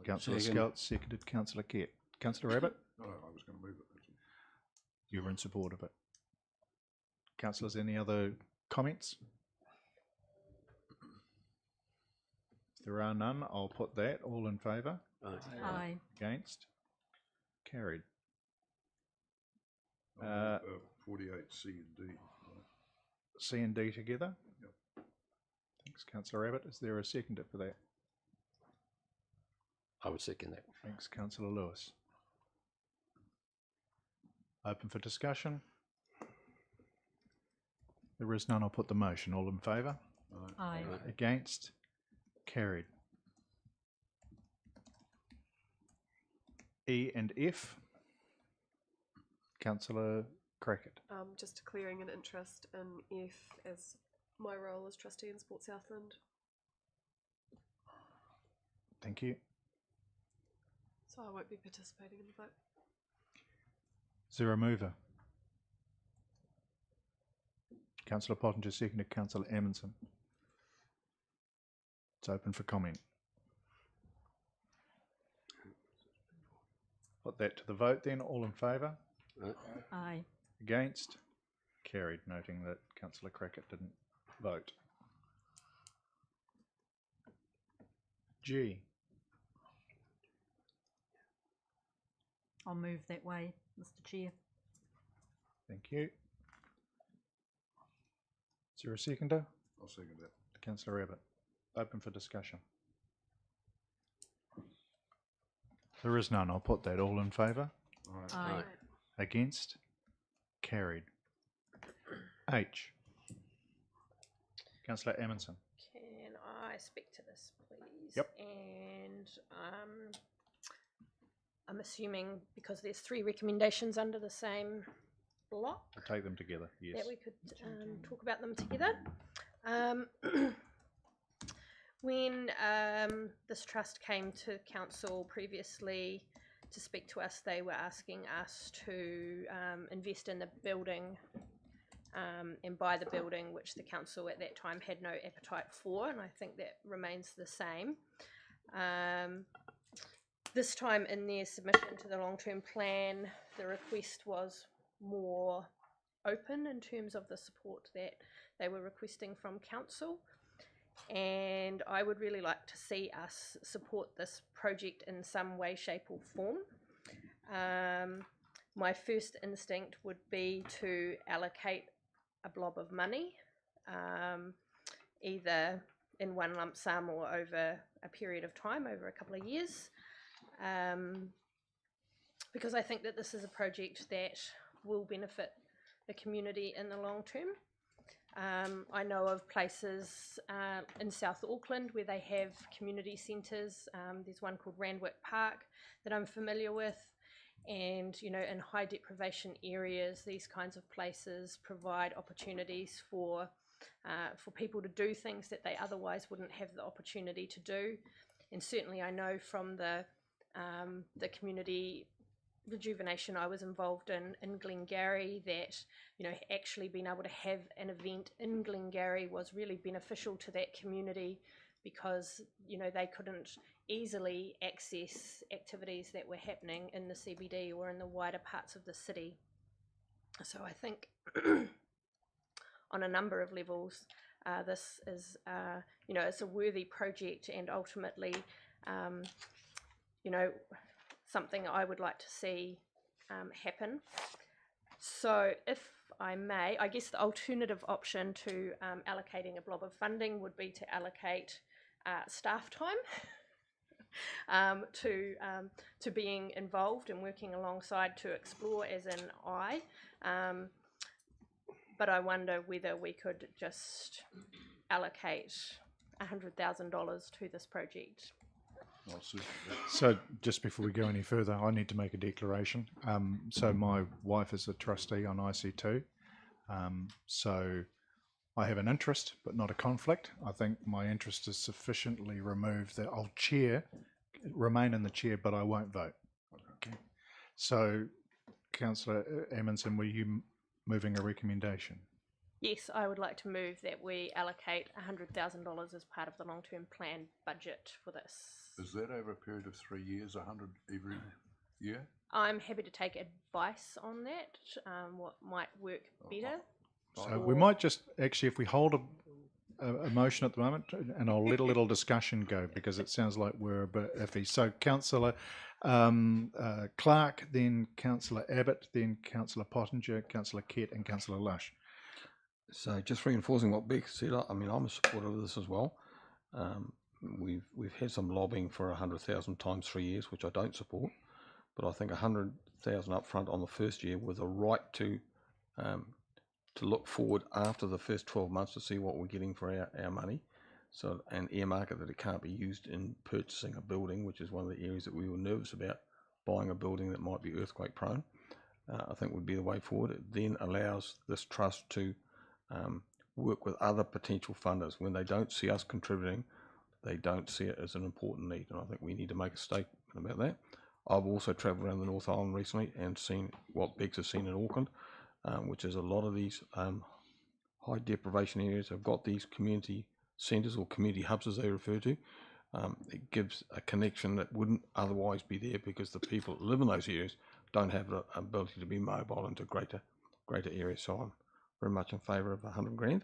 Councillor Scout seconded Councillor Kett. Councillor Abbott? No, I was going to move it. You were in support of it. Councillors, any other comments? If there are none, I'll put that. All in favour? Aye. Against? Carried. 48C and D. C and D together? Yep. Thanks, Councillor Abbott. Is there a seconder for that? I would second that. Thanks, Councillor Lewis. Open for discussion. There is none. I'll put the motion. All in favour? Aye. Against? Carried. E and F. Councillor Crackett. Just declaring an interest in F as my role as trustee in Sport Southland. Thank you. So I won't be participating in the vote. Is there a mover? Councillor Pottinger, seconded Councillor Amundsen. It's open for comment. Put that to the vote then. All in favour? Aye. Against? Carried, noting that Councillor Crackett didn't vote. G. I'll move that way, Mr. Chair. Thank you. Is there a seconder? I'll second that. Councillor Abbott. Open for discussion. There is none. I'll put that. All in favour? Aye. Against? Carried. H. Councillor Amundsen. Can I speak to this, please? Yep. And I'm assuming because there's 3 recommendations under the same block, I'll take them together, yes. that we could talk about them together. When this trust came to council previously to speak to us, they were asking us to invest in the building and buy the building, which the council at that time had no appetite for, and I think that remains the same. This time in their submission to the long-term plan, the request was more open in terms of the support that they were requesting from council, and I would really like to see us support this project in some way, shape or form. My first instinct would be to allocate a blob of money, either in one lump sum or over a period of time, over a couple of years, because I think that this is a project that will benefit the community in the long term. I know of places in South Auckland where they have community centres. There's one called Randwick Park that I'm familiar with, and you know, in high deprivation areas, these kinds of places provide opportunities for people to do things that they otherwise wouldn't have the opportunity to do. And certainly I know from the community rejuvenation I was involved in Glengarry, that, you know, actually being able to have an event in Glengarry was really beneficial to that community, because, you know, they couldn't easily access activities that were happening in the CBD or in the wider parts of the city. So I think on a number of levels, this is, you know, it's a worthy project, and ultimately, you know, something I would like to see happen. So if I may, I guess the alternative option to allocating a blob of funding would be to allocate staff time to being involved and working alongside to explore, as in I. But I wonder whether we could just allocate $100,000 to this project. So just before we go any further, I need to make a declaration. So my wife is a trustee on IC2. So I have an interest, but not a conflict. I think my interest is sufficiently removed that I'll remain in the chair, but I won't vote. Okay. So, Councillor Amundsen, were you moving a recommendation? Yes, I would like to move that we allocate $100,000 as part of the long-term plan budget for this. Is that over a period of 3 years, 100 every year? I'm happy to take advice on that, what might work better. So we might just, actually, if we hold a motion at the moment, and I'll let a little discussion go, because it sounds like we're a bit iffy. So Councillor Clark, then Councillor Abbott, then Councillor Pottinger, Councillor Kett, and Councillor Lush. So just reinforcing what Beck said, I mean, I'm a supporter of this as well. We've had some lobbying for 100,000 times 3 years, which I don't support, but I think 100,000 up front on the first year with a right to look forward after the first 12 months to see what we're getting for our money. So, and earmark it that it can't be used in purchasing a building, which is one of the areas that we were nervous about, buying a building that might be earthquake prone. I think would be the way forward. It then allows this trust to work with other potential funders. When they don't see us contributing, they don't see it as an important need, and I think we need to make a statement about that. I've also travelled around the North Island recently and seen what Bex has seen in Auckland, which is a lot of these high deprivation areas have got these community centres or community hubs, as they refer to. It gives a connection that wouldn't otherwise be there, because the people that live in those areas don't have the ability to be mobile into greater areas. So I'm very much in favour of 100 grand,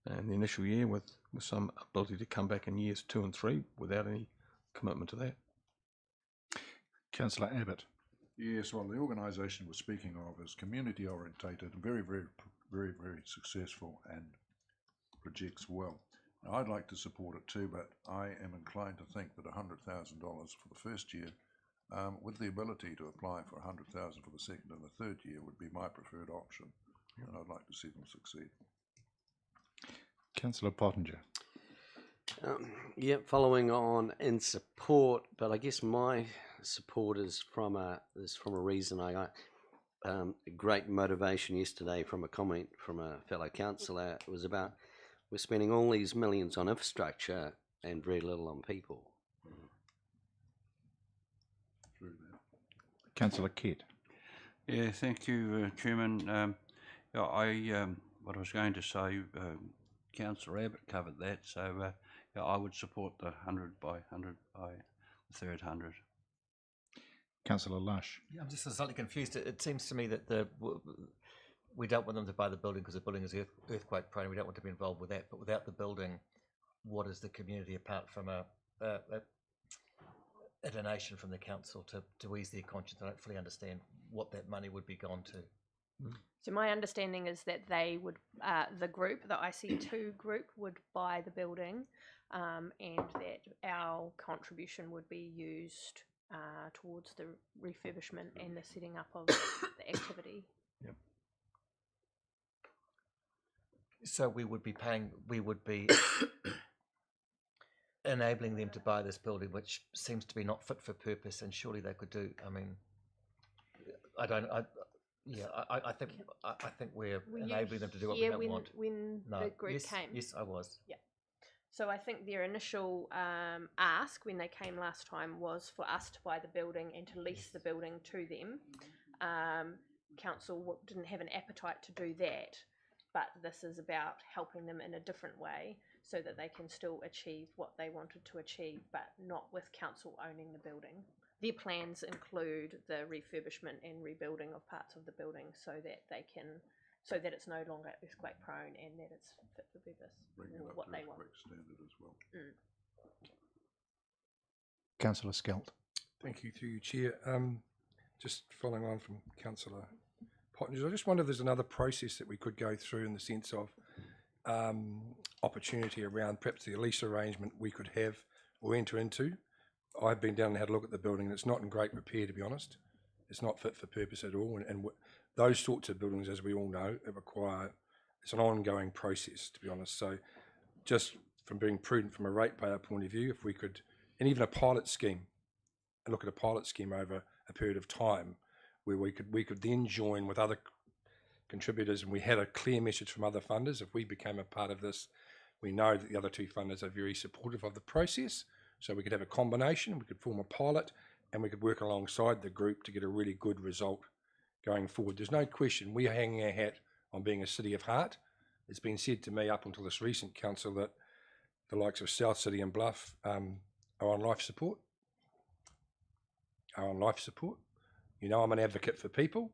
and the initial year with some ability to come back in years 2 and 3 without any commitment to that. Councillor Abbott. Yes, well, the organisation we're speaking of is community orientated and very, very, very, very successful and projects well. Now, I'd like to support it too, but I am inclined to think that $100,000 for the first year, with the ability to apply for $100,000 for the second and the third year, would be my preferred option, and I'd like to see them succeed. Councillor Pottinger. Yeah, following on in support, but I guess my support is from a reason. I got great motivation yesterday from a comment from a fellow councillor. It was about, we're spending all these millions on infrastructure and very little on people. Councillor Kett. Yeah, thank you, Chairman. What I was going to say, Councillor Abbott covered that, so I would support the 100 by the third 100. Councillor Lush. Yeah, I'm just slightly confused. It seems to me that we don't want them to buy the building because the building is earthquake prone. We don't want to be involved with that. But without the building, what is the community apart from a donation from the council to ease their conscience? I don't fully understand what that money would be gone to. So my understanding is that they would, the group, the IC2 group, would buy the building, and that our contribution would be used towards the refurbishment and the setting up of the activity. Yep. So we would be paying, we would be enabling them to buy this building, which seems to be not fit for purpose, and surely they could do. I mean, I think we're enabling them to do what we don't want. When No. the group Yes, came? yes, I was. Yeah. So I think their initial ask when they came last time was for us to buy the building and to lease the building to them. Council didn't have an appetite to do that, but this is about helping them in a different way so that they can still achieve what they wanted to achieve, but not with council owning the building. Their plans include the refurbishment and rebuilding of parts of the building so that it's no longer earthquake prone and that it's fit for purpose, or what they want. Standard as well. Councillor Skelt. Thank you, through you, Chair. Just following on from Councillor Pottinger, I just wonder if there's another process that we could go through in the sense of opportunity around perhaps the lease arrangement we could have or enter into. I've been down and had a look at the building and it's not in great repair, to be honest. It's not fit for purpose at all, and those sorts of buildings, as we all know, it's an ongoing process, to be honest. So just from being prudent from a ratepayer point of view, if we could, and even a pilot scheme, and look at a pilot scheme over a period of time where we could then join with other contributors, and we had a clear message from other funders. If we became a part of this, we know that the other two funders are very supportive of the process, so we could have a combination, we could form a pilot, and we could work alongside the group to get a really good result going forward. There's no question we are hanging our hat on being a city of heart. It's been said to me up until this recent council that the likes of South City and Bluff are on life support. You know, I'm an advocate for people,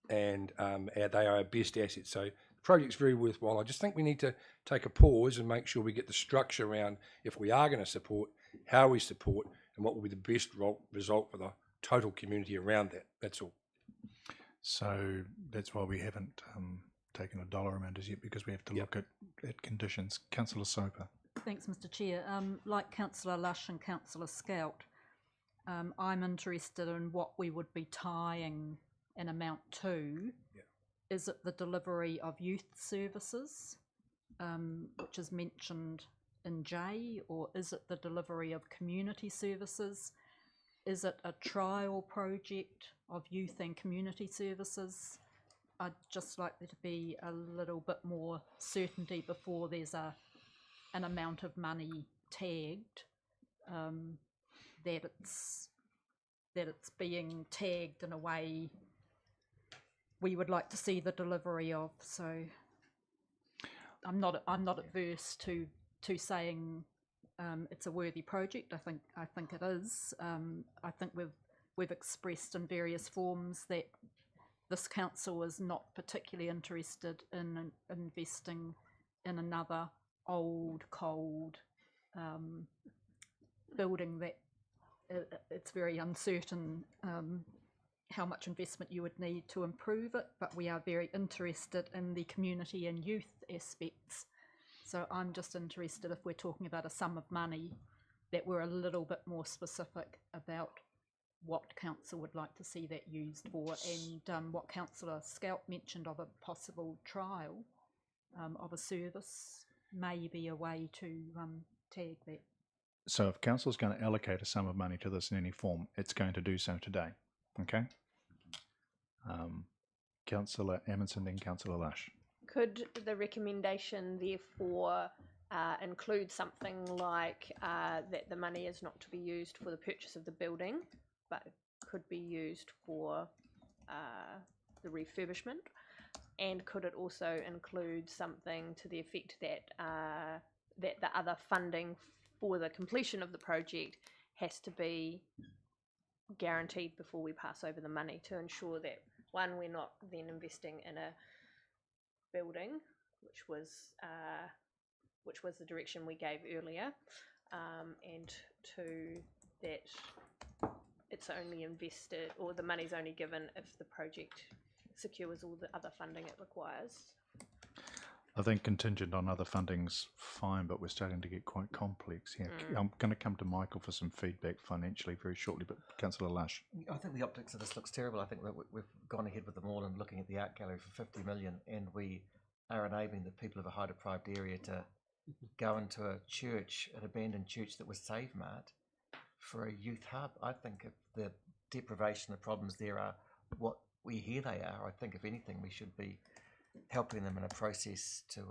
and they are our best assets. So the project's very worthwhile. I just think we need to take a pause and make sure we get the structure around if we are going to support, how we support, and what will be the best result for the total community around that. That's all. So that's why we haven't taken a dollar amount as yet, because we have to look at conditions. Councillor Soper. Thanks, Mr. Chair. Like Councillor Lush and Councillor Scout, I'm interested in what we would be tying an amount to. Is it the delivery of youth services, which is mentioned in J, or is it the delivery of community services? Is it a trial project of youth and community services? I'd just like there to be a little bit more certainty before there's an amount of money tagged, that it's being tagged in a way we would like to see the delivery of. So I'm not adverse to saying it's a worthy project. I think it is. I think we've expressed in various forms that this council is not particularly interested in investing in another old, cold building that it's very uncertain how much investment you would need to improve it, but we are very interested in the community and youth aspects. So I'm just interested, if we're talking about a sum of money, that we're a little bit more specific about what council would like to see that used for, and what Councillor Scout mentioned of a possible trial of a service may be a way to tag that. So if council is going to allocate a sum of money to this in any form, it's going to do so today. Okay. Councillor Amundsen, then Councillor Lush. Could the recommendation therefore include something like that the money is not to be used for the purchase of the building, but could be used for the refurbishment? And could it also include something to the effect that that the other funding for the completion of the project has to be guaranteed before we pass over the money, to ensure that, one, we're not then investing in a building, which was the direction we gave earlier, and two, that it's only invested, or the money's only given if the project secures all the other funding it requires. I think contingent on other funding's fine, but we're starting to get quite complex here. I'm going to come to Michael for some feedback financially very shortly, but Councillor Lush. I think the optics of this looks terrible. I think that we've gone ahead with them all and looking at the art gallery for 50 million, and we are enabling the people of a high deprived area to go into a church, an abandoned church that was Save Mart, for a youth hub. I think if the deprivation, the problems there are what we hear they are, I think if anything we should be helping them in a process to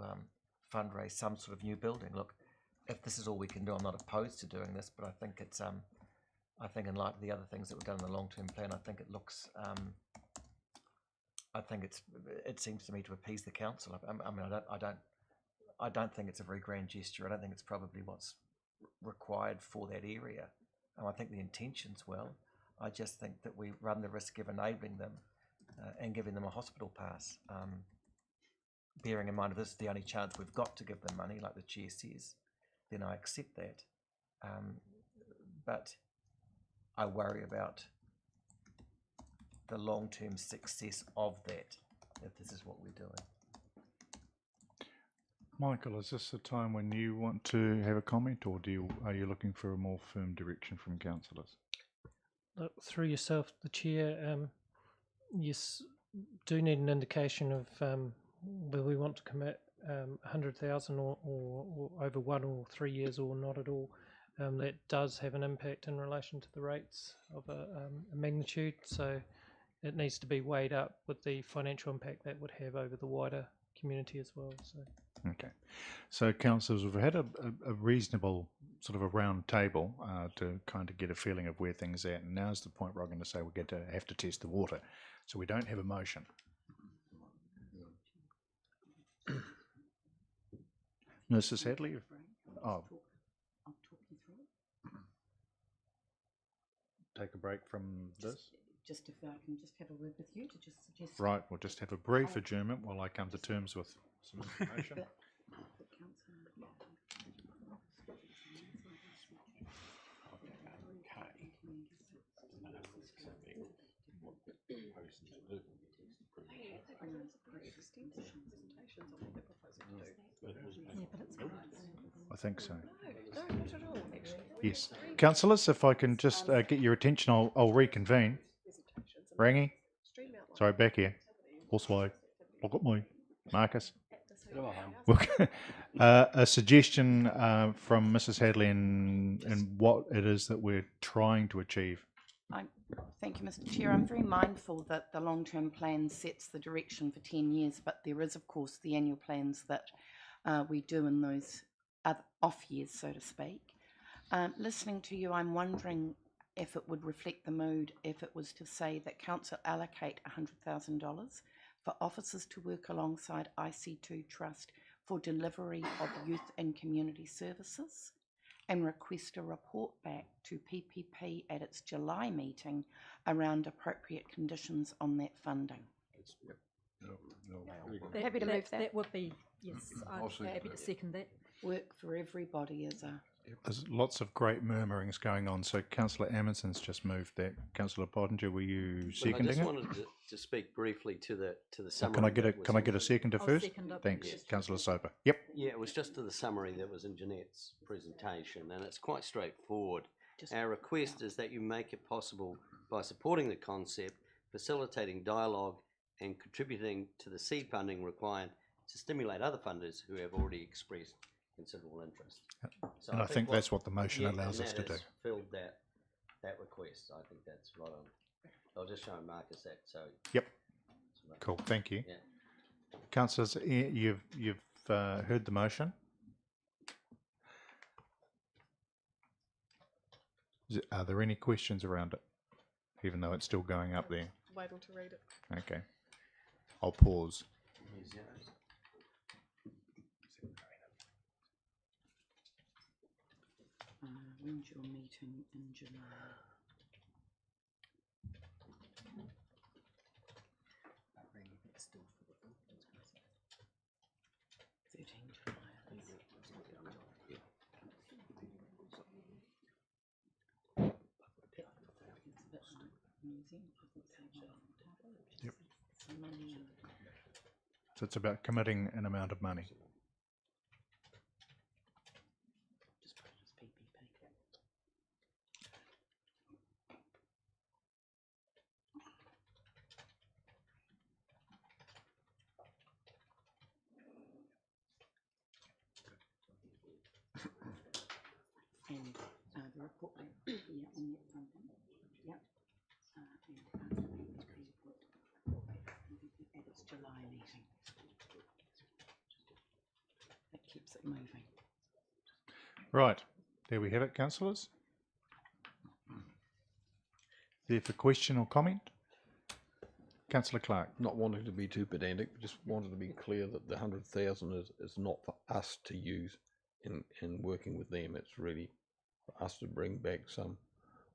fundraise some sort of new building. Look, if this is all we can do, I'm not opposed to doing this, but I think it's I think in light of the other things that were done in the long-term plan, I think it looks I think it seems to me to appease the council. I mean, I don't think it's a very grand gesture. I don't think it's probably what's required for that area. I think the intention's well. I just think that we run the risk of enabling them and giving them a hospital pass. Bearing in mind if this is the only chance we've got to give them money, like the chair says, then I accept that. But I worry about the long-term success of that if this is what we're doing. Michael, is this a time when you want to have a comment, or are you looking for a more firm direction from councillors? Look, through yourself, the chair, yes, do need an indication of whether we want to commit 100,000 or over 1 or 3 years or not at all. That does have an impact in relation to the rates of a magnitude, so it needs to be weighed up with the financial impact that would have over the wider community as well. So. Okay, so councillors, we've had a reasonable sort of a round table to kind of get a feeling of where things are at, and now's the point where I'm going to say we're going to have to test the water. So we don't have a motion. Mrs. Hadley? Oh. Take a break from this? Just if I can just have a word with you to just suggest... Right, we'll just have a brief adjournment while I come to terms with some information. I think so. No, not at all, actually. Yes. Councillors, if I can just get your attention, I'll reconvene. Rangy? Sorry, back here. Also, look at me. Marcus? A suggestion from Mrs. Hadley and what it is that we're trying to achieve. Thank you, Mr. Chair. I'm very mindful that the long-term plan sets the direction for 10 years, but there is, of course, the annual plans that we do in those other off years, so to speak. Listening to you, I'm wondering if it would reflect the mood if it was to say that council allocate $100,000 for officers to work alongside IC2 Trust for delivery of youth and community services, and request a report back to PPP at its July meeting around appropriate conditions on that funding. They're happy to move that. That would be, yes, I'm happy to second that. Work for everybody is a... There's lots of great murmurings going on. So Councillor Amundsen's just moved that. Councillor Pottinger, were you seconding it? I just wanted to speak briefly to the summary. Can I get a seconder first? Thanks, yes. Councillor Soper. Yep. Yeah, it was just to the summary that was in Jeanette's presentation, and it's quite straightforward. Our request is that you make it possible by supporting the concept, facilitating dialogue, and contributing to the seed funding required to stimulate other funders who have already expressed considerable interest. So and I think that's what the motion allows us to do. Filled that request. I think that's right on. I'll just show Marcus that. So yep. Cool. Thank you. Yeah. Councillors, you've heard the motion. Are there any questions around it? Even though it's still going up there. Waiting to read it. Okay. I'll pause. When's your meeting in July? Yep. So it's about committing an amount of money. And the report back here on that funding. Yep. And at its July meeting. Right, there we have it, councillors. There for question or comment? Councillor Clark. Not wanting to be too pedantic, but just wanted to be clear that the 100,000 is not for us to use in working with them. It's really for us to bring back some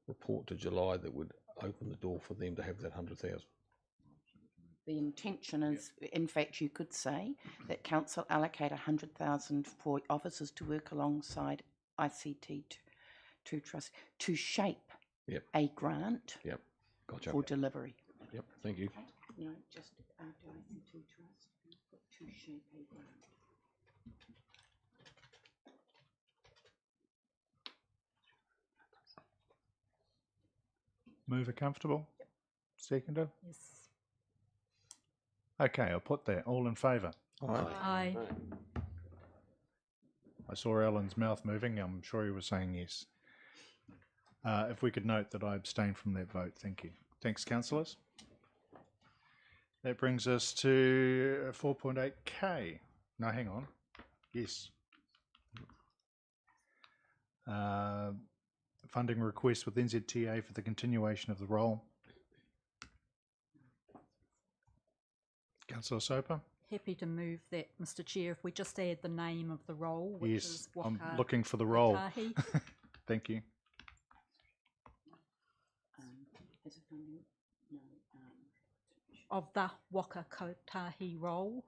report to July that would open the door for them to have that 100,000. The intention is, in fact, you could say that council allocate 100,000 for officers to work alongside ICT to trust to shape a grant Gotcha. for delivery. Yep, thank you. No, just after ICT trust, put to shape a grant. Mover comfortable? Yep. Seconder? Yes. Okay, I'll put that. All in favour? Aye. I saw Alan's mouth moving. I'm sure he was saying yes. If we could note that I abstained from that vote. Thank you. Thanks, councillors. That brings us to 4.8K. No, hang on. Yes. Funding request with NZTA for the continuation of the role. Councillor Soper? Happy to move that, Mr. Chair, if we just add the name of the role, which Yes, is I'm Waka looking for the role. Kotahi. Thank you. As a funding, no, Of the Waka Kotahi role.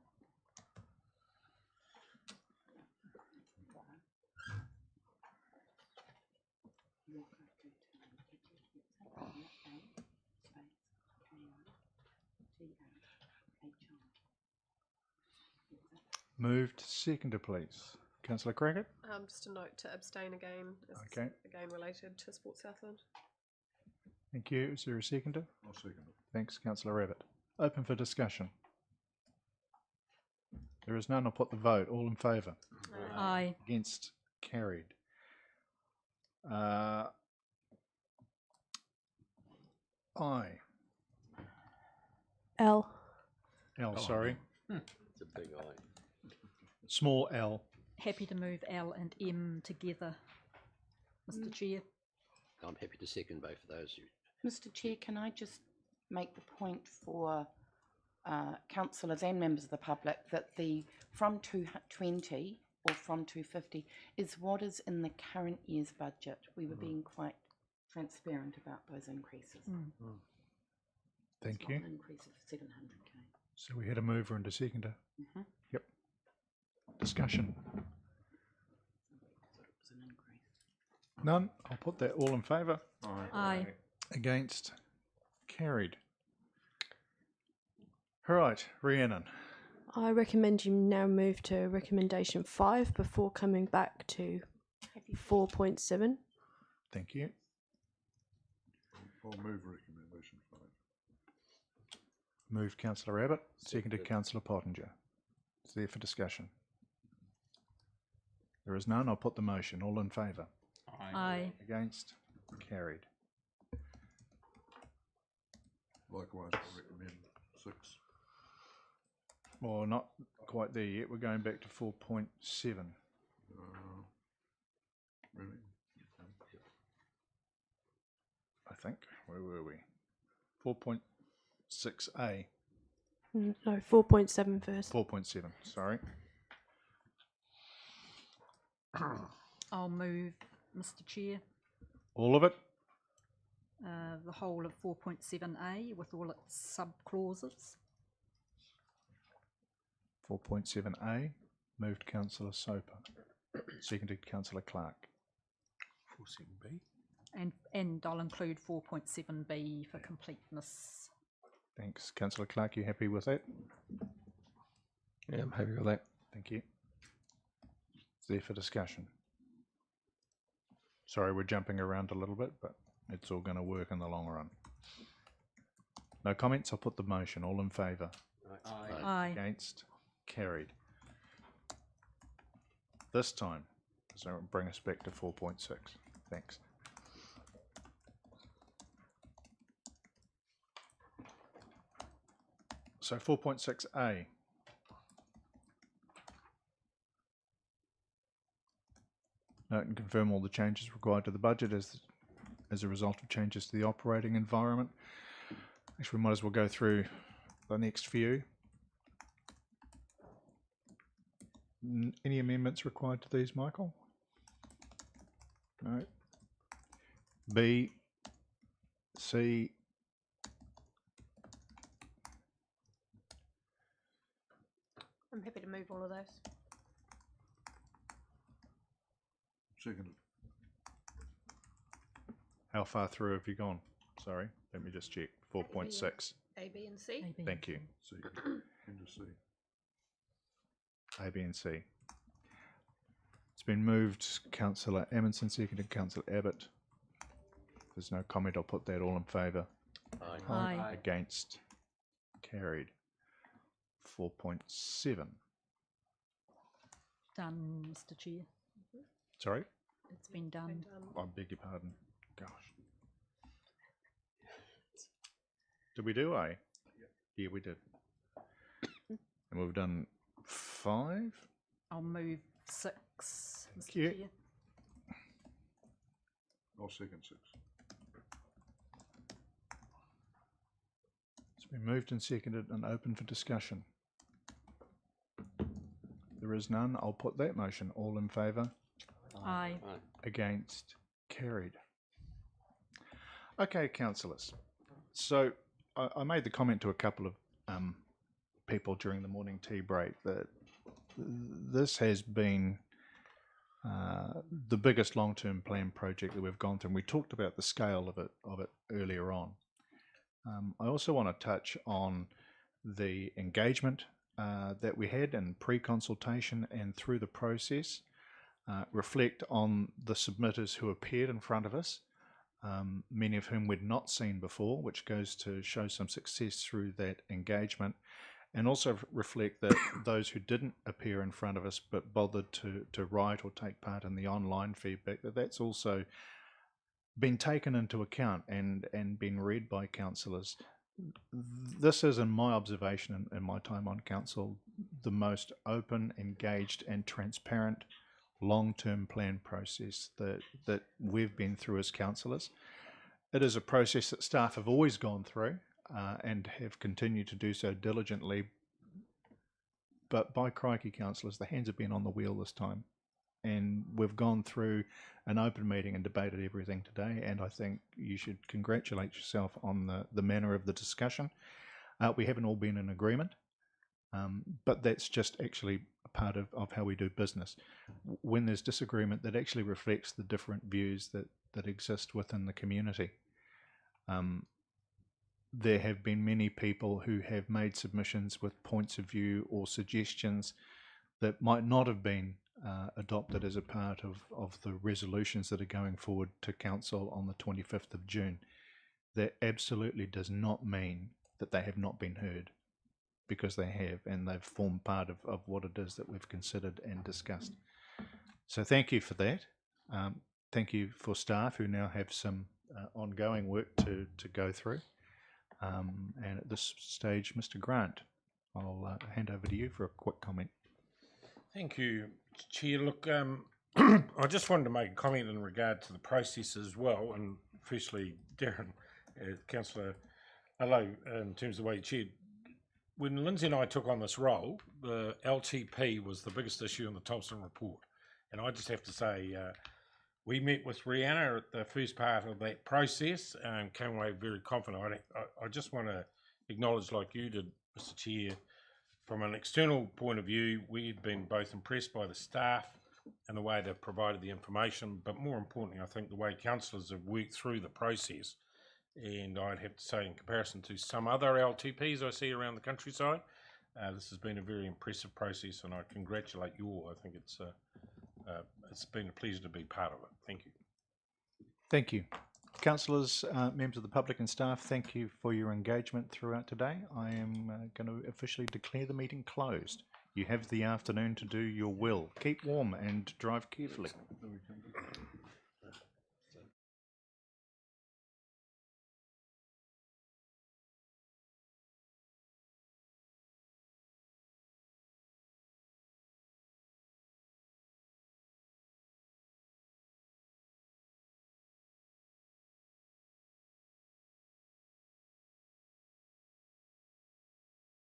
Moved. Seconder, please. Councillor Crackett? Just a note to abstain again, as Okay. it's again related to Sport Southland. Thank you. Is there a seconder? I'll second it. Thanks, Councillor Rabbit. Open for discussion. There is none. I'll put the vote. All in favour? Aye. Against? Carried. Aye. L. L, sorry. It's a big eye. Small L. Happy to move L and M together, Mr. Chair. I'm happy to second both of those. Mr. Chair, can I just make the point for councillors and members of the public that the from 220 or from 250 is what is in the current year's budget. We were being quite transparent about those increases. Thank It's you. not an increase of 700k. So we had a mover and a seconder. Mhm. Yep. Discussion. So it was an increase. None. I'll put that. All in favour? Aye. Against? Carried. All right, Rhiannon. I recommend you now move to recommendation 5 before coming back to 4.7. Thank you. I'll move recommendation 5. Moved Councillor Rabbit, seconded Councillor Pottinger. It's there for discussion. There is none. I'll put the motion. All in favour? Aye. Against? Carried. Likewise, I recommend 6. Well, not quite there yet. We're going back to 4.7. Really? I think. Where were we? 4.6A. No, 4.7 first. 4.7, sorry. I'll move, Mr. Chair, All of it? the whole of 4.7A with all its sub-clauses. 4.7A. Moved Councillor Soper. Seconded Councillor Clark. 47B. And I'll include 4.7B for completeness. Thanks. Councillor Clark, you happy with that? Yeah, I'm happy with that. Thank you. It's there for discussion. Sorry, we're jumping around a little bit, but it's all going to work in the long run. No comments? I'll put the motion. All in favour? Aye. Against? Carried. This time, so it'll bring us back to 4.6. Thanks. So 4.6A. Note and confirm all the changes required to the budget as a result of changes to the operating environment. Actually, we might as well go through the next few. Any amendments required to these, Michael? No. B, C, I'm happy to move all of those. Seconded. how far through have you gone? Sorry, let me just check. 4.6. A, B, and C. Thank you. C. Into C. A, B, and C. It's been moved, Councillor Amundsen, seconded Councillor Abbott. If there's no comment, I'll put that all in favour. Aye. Aye. Against. Carried. 4.7. Done, Mr. Chair. Sorry? It's been done. I beg your pardon. Gosh. Did we do A? Yeah, we did. And we've done 5. I'll move 6, Mr. you. Chair. I'll second 6. It's been moved and seconded and open for discussion. There is none. I'll put that motion. All in favour? Aye. Against? Carried. Okay, councillors. So I made the comment to a couple of people during the morning tea break that this has been the biggest long-term plan project that we've gone through, and we talked about the scale of it earlier on. I also want to touch on the engagement that we had in pre-consultation and through the process, reflect on the submitters who appeared in front of us, many of whom we'd not seen before, which goes to show some success through that engagement, and also reflect that those who didn't appear in front of us but bothered to write or take part in the online feedback, that's also been taken into account and been read by councillors. This is, in my observation in my time on council, the most open, engaged and transparent long-term plan process that we've been through as councillors. It is a process that staff have always gone through and have continued to do so diligently, but by crikey, councillors, the hands have been on the wheel this time, and we've gone through an open meeting and debated everything today, and I think you should congratulate yourself on the manner of the discussion. We haven't all been in agreement, but that's just actually a part of how we do business. When there's disagreement, that actually reflects the different views that exist within the community. There have been many people who have made submissions with points of view or suggestions that might not have been adopted as a part of the resolutions that are going forward to council on the 25th of June. That absolutely does not mean that they have not been heard, because they have, and they've formed part of what it is that we've considered and discussed. So thank you for that. Thank you for staff who now have some ongoing work to go through. And at this stage, Mr. Grant, I'll hand over to you for a quick comment. Thank you, Chair. Look, I just wanted to make a comment in regard to the process as well. And firstly, Darren, Councillor, hello, in terms of the way you chaired. When Lindsay and I took on this role, the LTP was the biggest issue in the Thompson report. And I just have to say, we met with Rhianna at the first part of that process and came away very confident. I just want to acknowledge, like you did, Mr. Chair, from an external point of view, we've been both impressed by the staff and the way they've provided the information, but more importantly, I think the way councillors have worked through the process. And I'd have to say, in comparison to some other LTPs I see around the countryside, this has been a very impressive process, and I congratulate you all. I think it's been a pleasure to be part of it. Thank you. Thank you. Councillors, members of the public and staff, thank you for your engagement throughout today. I am going to officially declare the meeting closed. You have the afternoon to do your will. Keep warm and drive carefully.